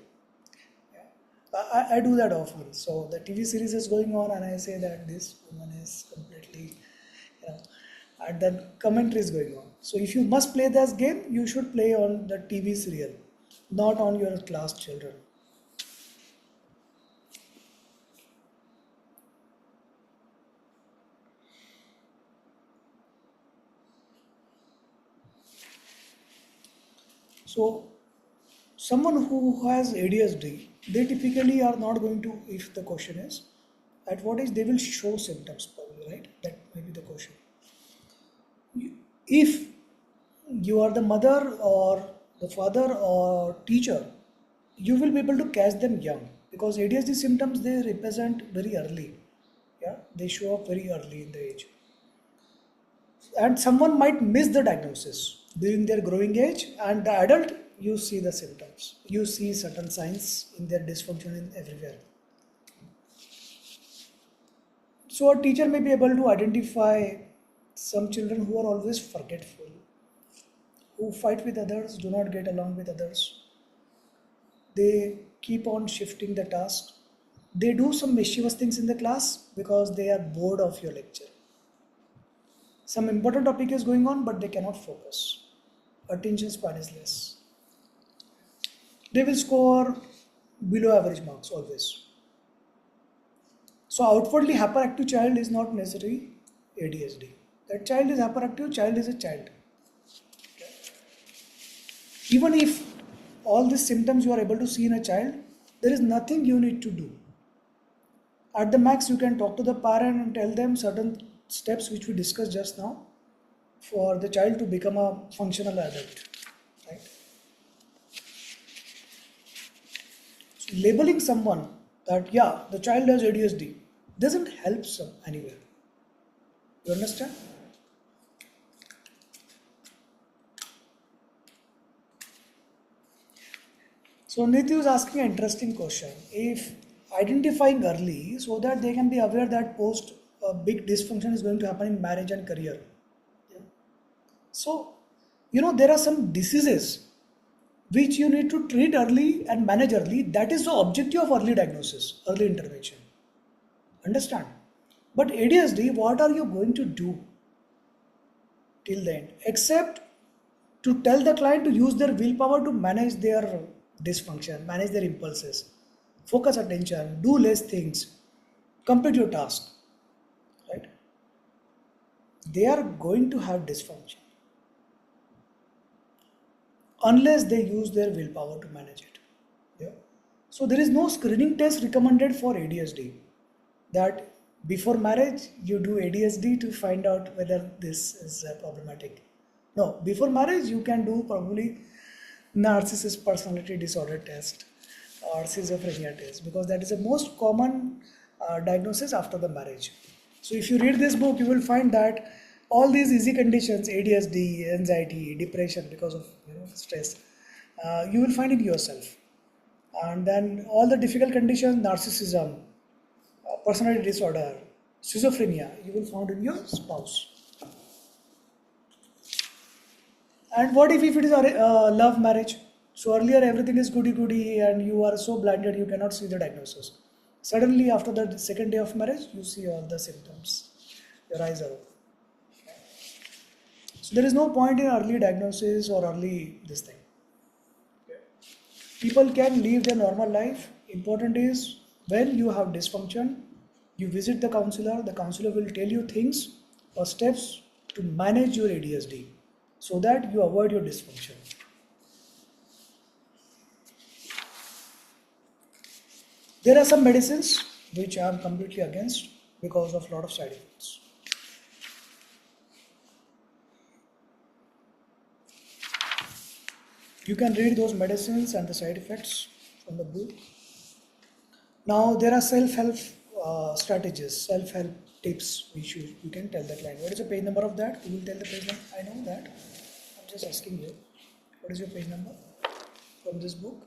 I do that often. So the TV series is going on, and I say that this woman is completely, you know, and then commentary is going on. So if you must play this game, you should play on the TV serial, not on your class children. So someone who has ADHD, they typically are not going to. If the question is, at what age they will show symptoms, probably, right? That may be the question. If you are the mother or the father or teacher, you will be able to catch them young because ADHD symptoms they represent very early. Yeah, they show up very early in the age, and someone might miss the diagnosis during their growing age, and the adult you see the symptoms, you see certain signs in their dysfunction in everywhere. So a teacher may be able to identify some children who are always forgetful, who fight with others, do not get along with others. They keep on shifting the task. They do some mischievous things in the class because they are bored of your lecture. Some important topic is going on, but they cannot focus. Attention span is less. They will score below average marks always. So outwardly hyperactive child is not necessarily ADHD. That child is hyperactive, child is a child. Even if all these symptoms you are able to see in a child, there is nothing you need to do. At the max, you can talk to the parent and tell them certain steps which we discussed just now for the child to become a functional adult. Right? So labeling someone that, yeah, the child has ADHD doesn't help some anywhere. You understand? So Nitya is asking an interesting question. If identifying early so that they can be aware that post a big dysfunction is going to happen in marriage and career. Yeah. So, there are some diseases which you need to treat early and manage early. That is the objective of early diagnosis, early intervention. Understand? But ADHD, what are you going to do till the end? Except to tell the client to use their willpower to manage their dysfunction, manage their impulses, focus attention, do less things, complete your task. Right? They are going to have dysfunction unless they use their willpower to manage it. Yeah. So there is no screening test recommended for ADHD that before marriage you do ADHD to find out whether this is problematic. No, before marriage you can do probably narcissist personality disorder test or schizophrenia test because that is the most common diagnosis after the marriage. So if you read this book, you will find that all these easy conditions, ADHD, anxiety, depression because of stress, you will find it yourself. And then all the difficult conditions, narcissism, personality disorder, schizophrenia, you will find in your spouse. And what if it is a love marriage? So earlier everything is goody goody and you are so blinded you cannot see the diagnosis. Suddenly after the second day of marriage, you see all the symptoms. Your eyes are open. So there is no point in early diagnosis or early this thing. People can live their normal life. Important is when you have dysfunction, you visit the counselor will tell you things or steps to manage your ADHD so that you avoid your dysfunction. There are some medicines which I am completely against because of a lot of side effects. You can read those medicines and the side effects from the book. Now there are self-help strategies, self-help tips which you can tell the client. What is the page number of that? You will tell the page number. I know that. I'm just asking you. What is your page number from this book?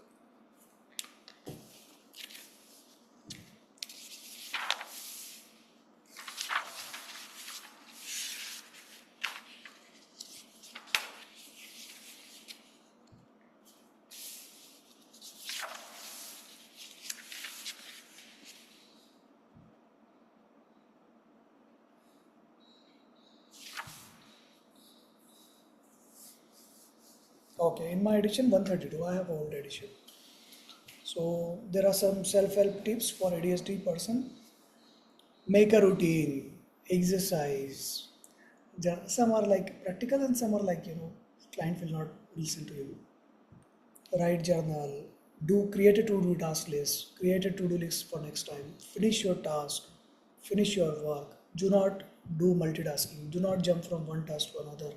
Okay, in my edition 132, I have old edition. So there are some self-help tips for ADHD person. Make a routine, exercise. Some are like practical and some are like, client will not listen to you. Write journal, create a to-do task list, create a to-do list for next time. Finish your task, finish your work. Do not do multitasking. Do not jump from one task to another.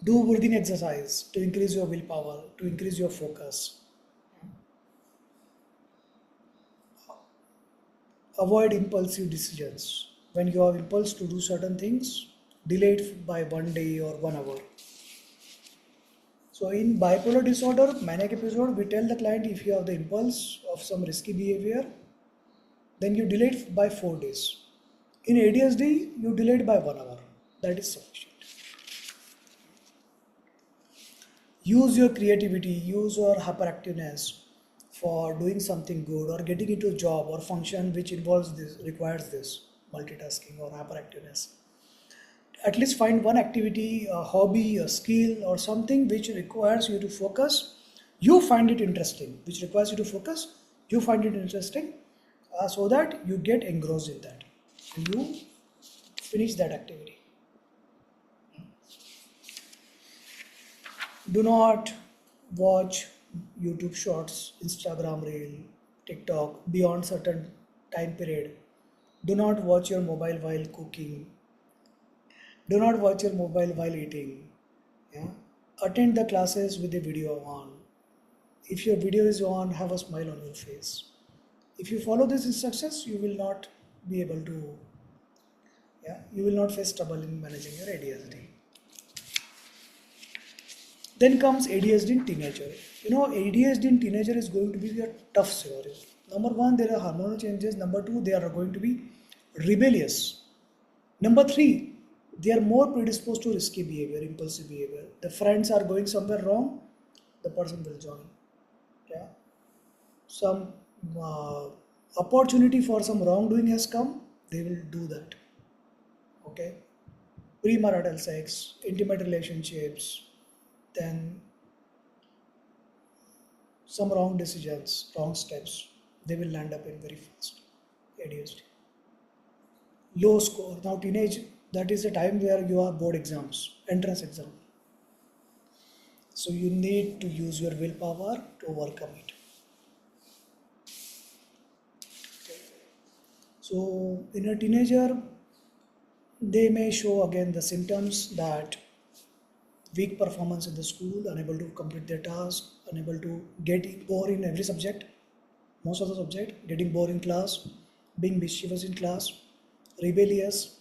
Do breathing exercise to increase your willpower, to increase your focus. Avoid impulsive decisions. When you have impulse to do certain things, delay it by 1 day or 1 hour. So in bipolar disorder, manic episode, we tell the client if you have the impulse of some risky behavior, then you delay it by 4 days. In ADHD, you delay it by 1 hour. That is sufficient. Use your creativity, use your hyperactiveness for doing something good or getting into a job or function which involves this, requires this multitasking or hyperactiveness. At least find one activity, a hobby, a skill, or something which requires you to focus. You find it interesting, which requires you to focus. You find it interesting, so that you get engrossed in that. You finish that activity. Do not watch YouTube shorts, Instagram reel, TikTok beyond certain time period. Do not watch your mobile while cooking. Do not watch your mobile while eating. Yeah? Attend the classes with the video on. If your video is on, have a smile on your face. If you follow these instructions, you will not be able to, you will not face trouble in managing your ADHD. Then comes ADHD in teenager. ADHD in teenager is going to be a tough scenario. Number one, there are hormonal changes. Number two, they are going to be rebellious. Number three, they are more predisposed to risky behavior, impulsive behavior. The friends are going somewhere wrong, the person will join. Yeah. Some opportunity for some wrongdoing has come, they will do that. Okay. Premarital sex, intimate relationships, then some wrong decisions, wrong steps, they will land up in very fast. ADHD. Low score. Now teenage, that is the time where you have board exams, entrance exam. So you need to use your willpower to overcome it. So in a teenager, they may show again the symptoms that weak performance in the school, unable to complete their task, unable to get bored in every subject, most of the subject, getting bored in class, being mischievous in class, rebellious,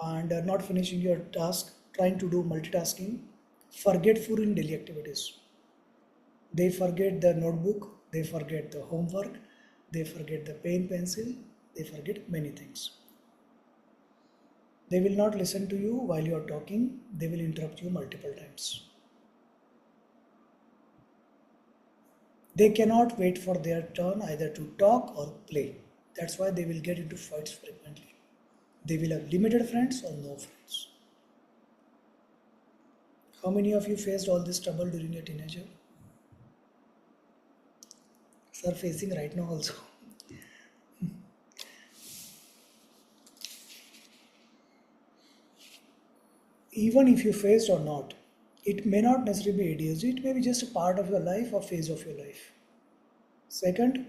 and not finishing your task, trying to do multitasking, forgetful in daily activities. They forget the notebook, they forget the homework, they forget the pen, pencil, they forget many things. They will not listen to you while you are talking, they will interrupt you multiple times. They cannot wait for their turn either to talk or play. That's why they will get into fights frequently. They will have limited friends or no friends. How many of you faced all this trouble during your teenager? Sir, facing right now also. Even if you faced or not, it may not necessarily be ADHD, it may be just a part of your life or phase of your life. Second,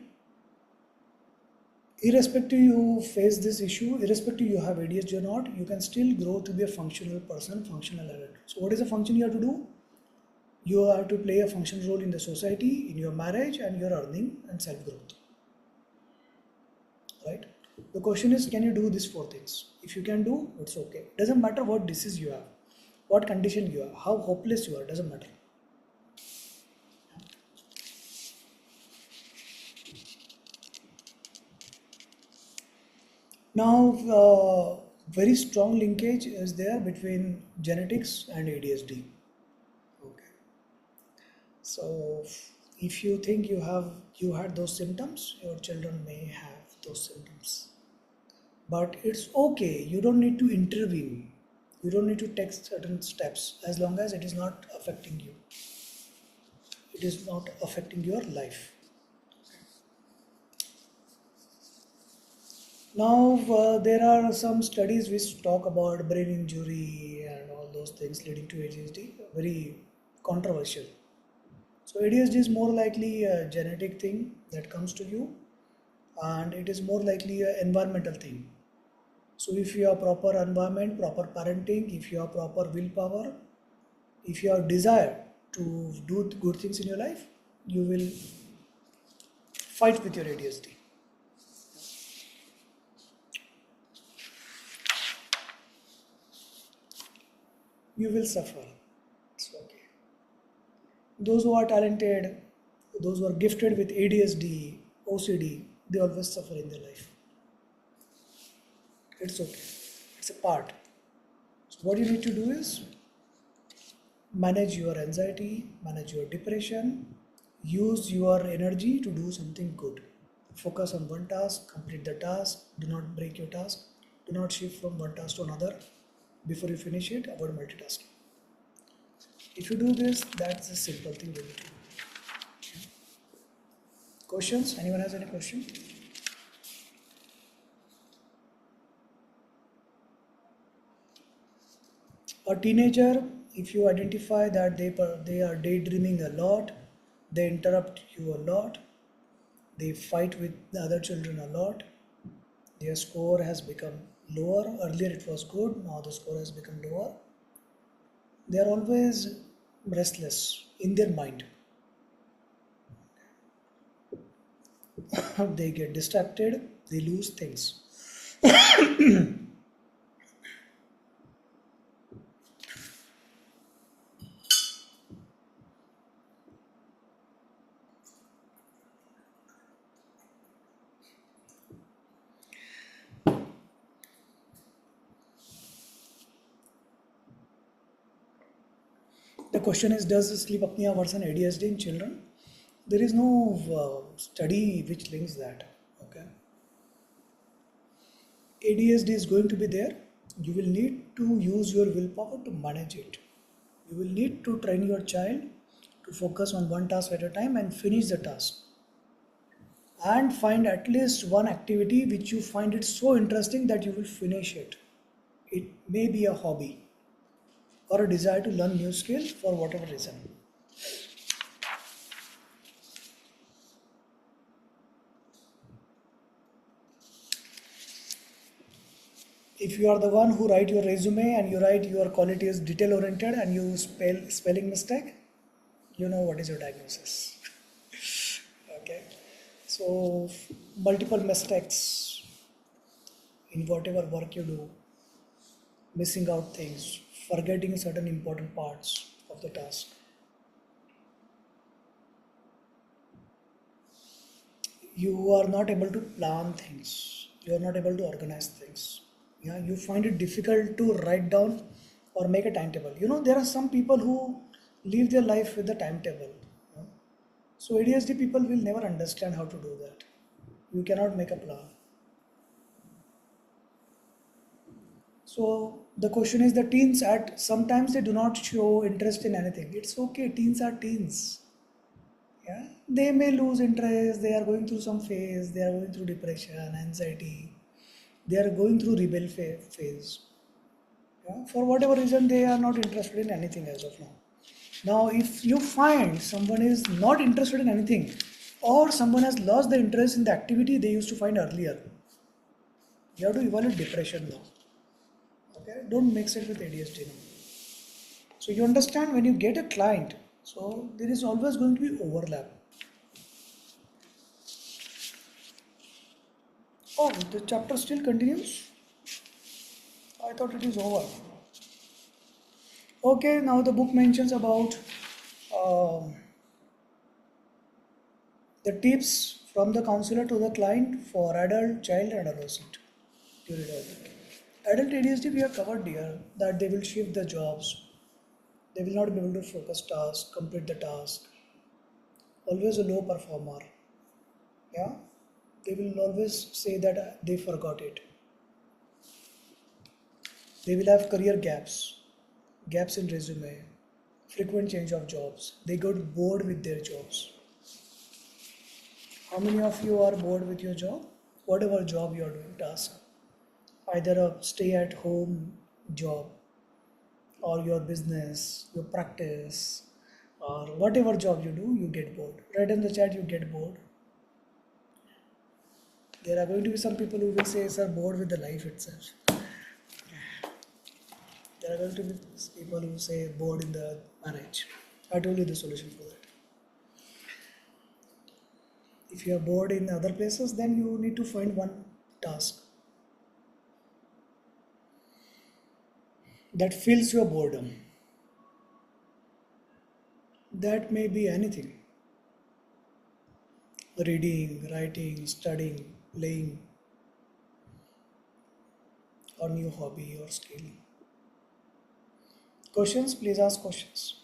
irrespective you face this issue, irrespective you have ADHD or not, you can still grow to be a functional person, functional adult. So what is the function you have to do? You have to play a functional role in the society, in your marriage, and your earning and self-growth. Right? The question is, can you do these 4 things? If you can do, it's okay. Doesn't matter what disease you have, what condition you have, how hopeless you are, doesn't matter. Now, very strong linkage is there between genetics and ADHD. Okay. So, if you think you had those symptoms, your children may have those symptoms. But it's okay. You don't need to intervene. You don't need to take certain steps as long as it is not affecting you. It is not affecting your life. Now, there are some studies which talk about brain injury and all those things leading to ADHD, very controversial. So, ADHD is more likely a genetic thing that comes to you, and it is more likely an environmental thing. So, if you have proper environment, proper parenting, if you have proper willpower, if you have desire to do good things in your life, you will fight with your ADHD. You will suffer. It's okay. Those who are talented, those who are gifted with ADHD, OCD, they always suffer in their life. It's okay. It's a part. So what you need to do is manage your anxiety, manage your depression, use your energy to do something good. Focus on one task, complete the task, do not break your task, do not shift from one task to another. Before you finish it, avoid multitasking. If you do this, that's a simple thing we need to do. Questions? Anyone has any question? A teenager, if you identify that they are daydreaming a lot, they interrupt you a lot, they fight with the other children a lot, their score has become lower. Earlier it was good, now the score has become lower. They are always restless in their mind. They get distracted, they lose things. The question is, does sleep apnea worsen ADHD in children? There is no study which links that. Okay, ADHD is going to be there. You will need to use your willpower to manage it. You will need to train your child to focus on one task at a time and finish the task. And find at least one activity which you find it so interesting that you will finish it. It may be a hobby or a desire to learn new skill for whatever reason. If you are the one who write your resume and you write your quality is detail oriented and you spelling mistake, you know what is your diagnosis. Okay, so multiple mistakes in whatever work you do, missing out things, forgetting certain important parts of the task. You are not able to plan things, you are not able to organize things. Yeah, you find it difficult to write down or make a timetable. You know, there are some people who live their life with a timetable. You know. So ADHD people will never understand how to do that. You cannot make a plan. So the question is, the teens at sometimes they do not show interest in anything. It's okay, teens are teens. Yeah, they may lose interest, they are going through some phase, they are going through depression, anxiety, they are going through rebel phase. Yeah? For whatever reason, they are not interested in anything as of now. Now, if you find someone is not interested in anything, or someone has lost the interest in the activity they used to find earlier, you have to evaluate depression now. Okay, don't mix it with ADHD now. So you understand, when you get a client, so there is always going to be overlap. Oh, the chapter still continues? I thought it is over. Okay, now the book mentions about um, the tips from the counselor to the client for adult, child, and adolescent. You read all that. Adult ADHD we have covered here, that they will shift the jobs, they will not be able to focus task, complete the task, always a low performer. Yeah, they will always say that they forgot it. They will have career gaps, gaps in resume, frequent change of jobs. They got bored with their jobs. How many of you are bored with your job? Whatever job you are doing, task, either a stay at home job or your business, your practice, or whatever job you do, you get bored. Write in the chat, you get bored. There are going to be some people who will say, sir, bored with the life itself. There are going to be people who say bored in the marriage. I told you the solution for that. If you are bored in other places, then you need to find one task that fills your boredom. That may be anything: reading, writing, studying, playing. or new hobby or skill. Questions? Please ask questions.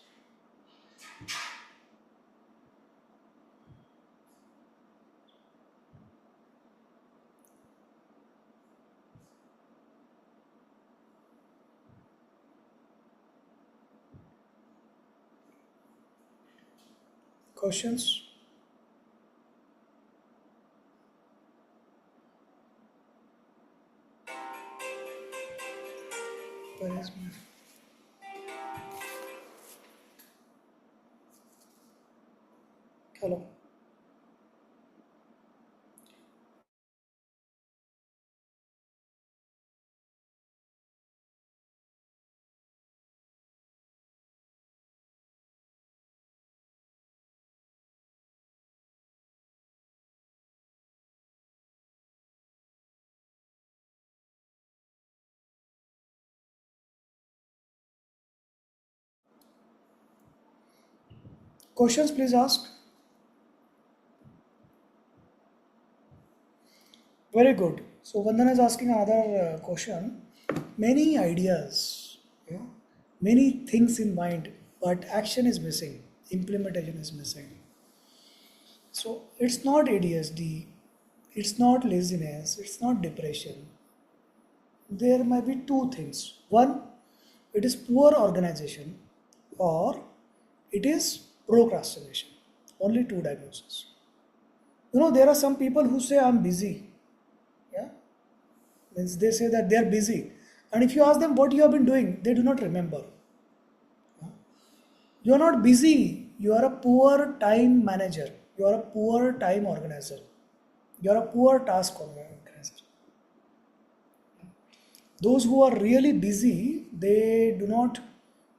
Questions? Where is my... Hello. Questions? Please ask. Very good. So Vandana is asking another question. Many ideas, yeah, many things in mind, but action is missing. Implementation is missing. So it's not ADHD, it's not laziness, it's not depression. There might be two things. One, it is poor organization, or it is procrastination. Only two diagnoses. There are some people who say I'm busy. Yeah, means they say that they are busy, and if you ask them what you have been doing, they do not remember. You are not busy. You are a poor time manager. You are a poor time organizer. You are a poor task organizer. Those who are really busy, they do not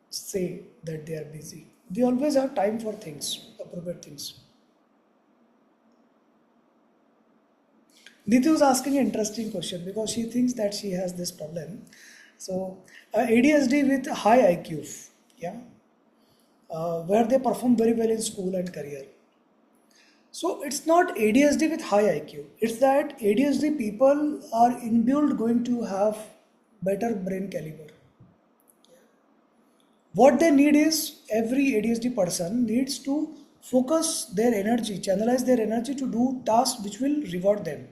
say that they are busy. They always have time for things, appropriate things. Nidhi was asking an interesting question because she thinks that she has this problem. So, ADHD with high IQ, yeah, where they perform very well in school and career. So it's not ADHD with high IQ. It's that ADHD people are inbuilt going to have better brain caliber. What they need is every ADHD person needs to focus their energy, channelize their energy to do tasks which will reward them,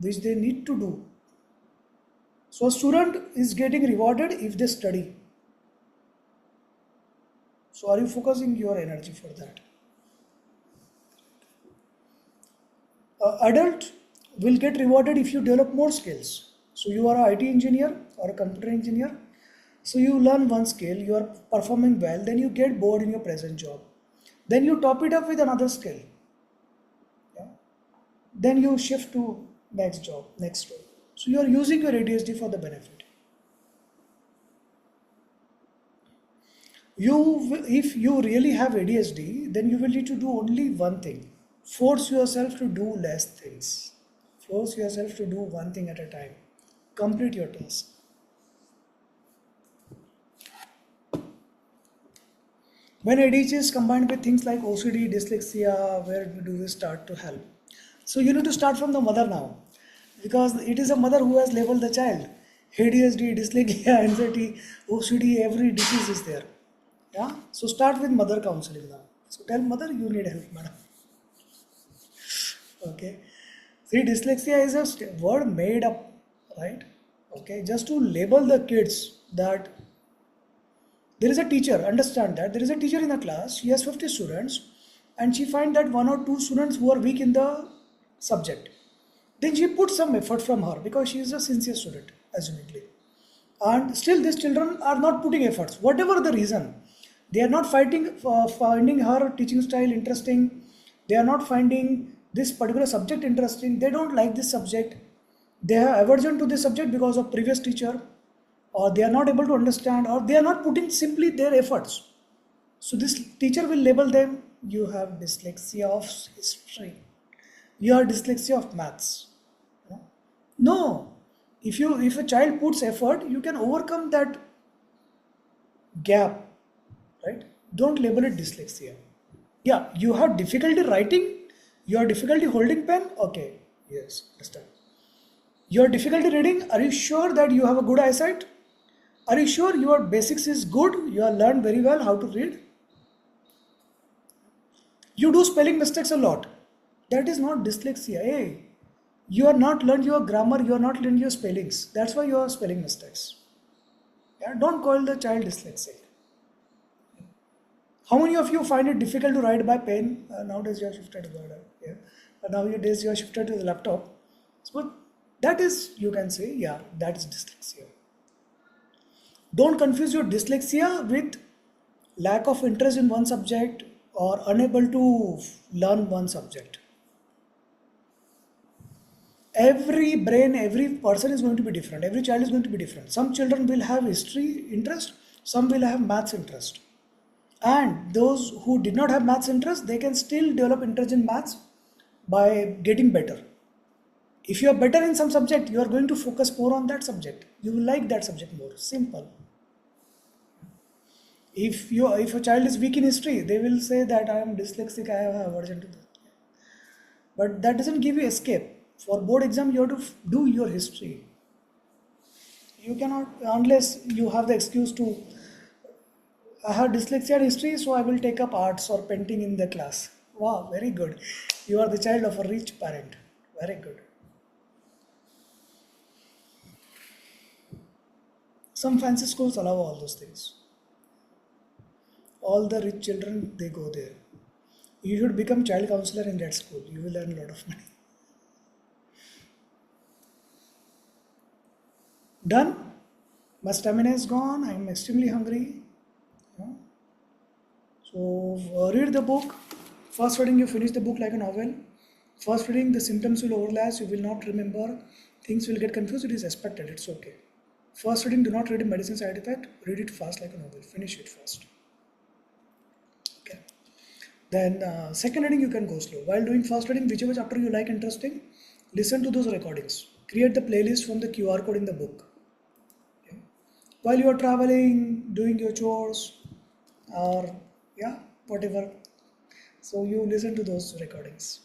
which they need to do. So a student is getting rewarded if they study. So are you focusing your energy for that? Adult will get rewarded if you develop more skills. So you are a IT engineer or a computer engineer. So you learn one skill, you are performing well, then you get bored in your present job. Then you top it up with another skill. Yeah? Then you shift to next job, next role. So you are using your ADHD for the benefit. If you really have ADHD, then you will need to do only one thing. Force yourself to do less things. Force yourself to do one thing at a time. Complete your task. When ADHD is combined with things like OCD, dyslexia, where do we start to help? So you need to start from the mother now, because it is a mother who has labeled the child. ADHD, dyslexia, anxiety, OCD, every disease is there. Yeah. So start with mother counseling now. So tell mother you need help, madam. Okay. See, dyslexia is a word made up, right? Okay, just to label the kids that there is a teacher. Understand that there is a teacher in a class. She has 50 students, and she finds that one or two students who are weak in the subject. Then she puts some effort from her because she is a sincere student, assumingly. And still, these children are not putting efforts, whatever the reason. They are not finding her teaching style interesting. They are not finding this particular subject interesting. They don't like this subject. They have aversion to this subject because of previous teacher, or they are not able to understand, or they are not putting simply their efforts. So this teacher will label them, you have dyslexia of history, you have dyslexia of maths. No, if a child puts effort, you can overcome that gap, right? Don't label it dyslexia. Yeah, you have difficulty writing, you have difficulty holding pen. Okay, yes, understand. Your difficulty reading, are you sure that you have a good eyesight? Are you sure your basics is good? You have learned very well how to read? You do spelling mistakes a lot. That is not dyslexia. Hey, you are not learned your grammar, you are not learned your spellings. That's why you are spelling mistakes. Yeah, don't call the child dyslexic. How many of you find it difficult to write by pen? Nowadays you are shifted to the yeah. Nowadays you are shifted to the laptop. So that is, you can say, yeah, that is dyslexia. Don't confuse your dyslexia with lack of interest in one subject or unable to learn one subject. Every brain, every person is going to be different. Every child is going to be different. Some children will have history interest, some will have maths interest. And those who did not have maths interest, they can still develop interest in maths by getting better. If you are better in some subject, you are going to focus more on that subject. You will like that subject more. Simple. If a child is weak in history, they will say that I am dyslexic, I have aversion to that. But that doesn't give you escape. For board exam, you have to do your history. You cannot, unless you have the excuse to, I have dyslexia in history, so I will take up arts or painting in the class. Wow, very good. You are the child of a rich parent. Very good. Some fancy schools allow all those things. All the rich children, they go there. You should become child counselor in that school. You will earn a lot of money. Done? My stamina is gone. I am extremely hungry. Yeah. So read the book. First reading, you finish the book like a novel. First reading, the symptoms will overlap. You will not remember. Things will get confused. It is expected. It's okay. First reading, do not read a medicine side effect. Read it fast like a novel. Finish it fast. Okay. Then second reading, you can go slow. While doing first reading, whichever chapter you like interesting, listen to those recordings. Create the playlist from the QR code in the book. Okay. While you are traveling, doing your chores, or yeah, whatever. So you listen to those recordings.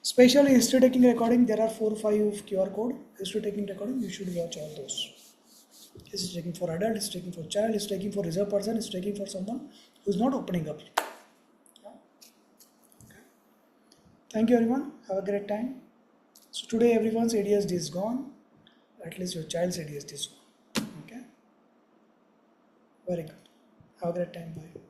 Especially history taking recording, there are 4 or 5 QR code. History taking recording, you should watch all those. This is taking for adult, it's taking for child, it's taking for reserve person, it's taking for someone who is not opening up. Yeah. Okay. Thank you everyone. Have a great time. So today everyone's ADHD is gone. At least your child's ADHD is gone. Okay. Very good. Have a great time. Bye.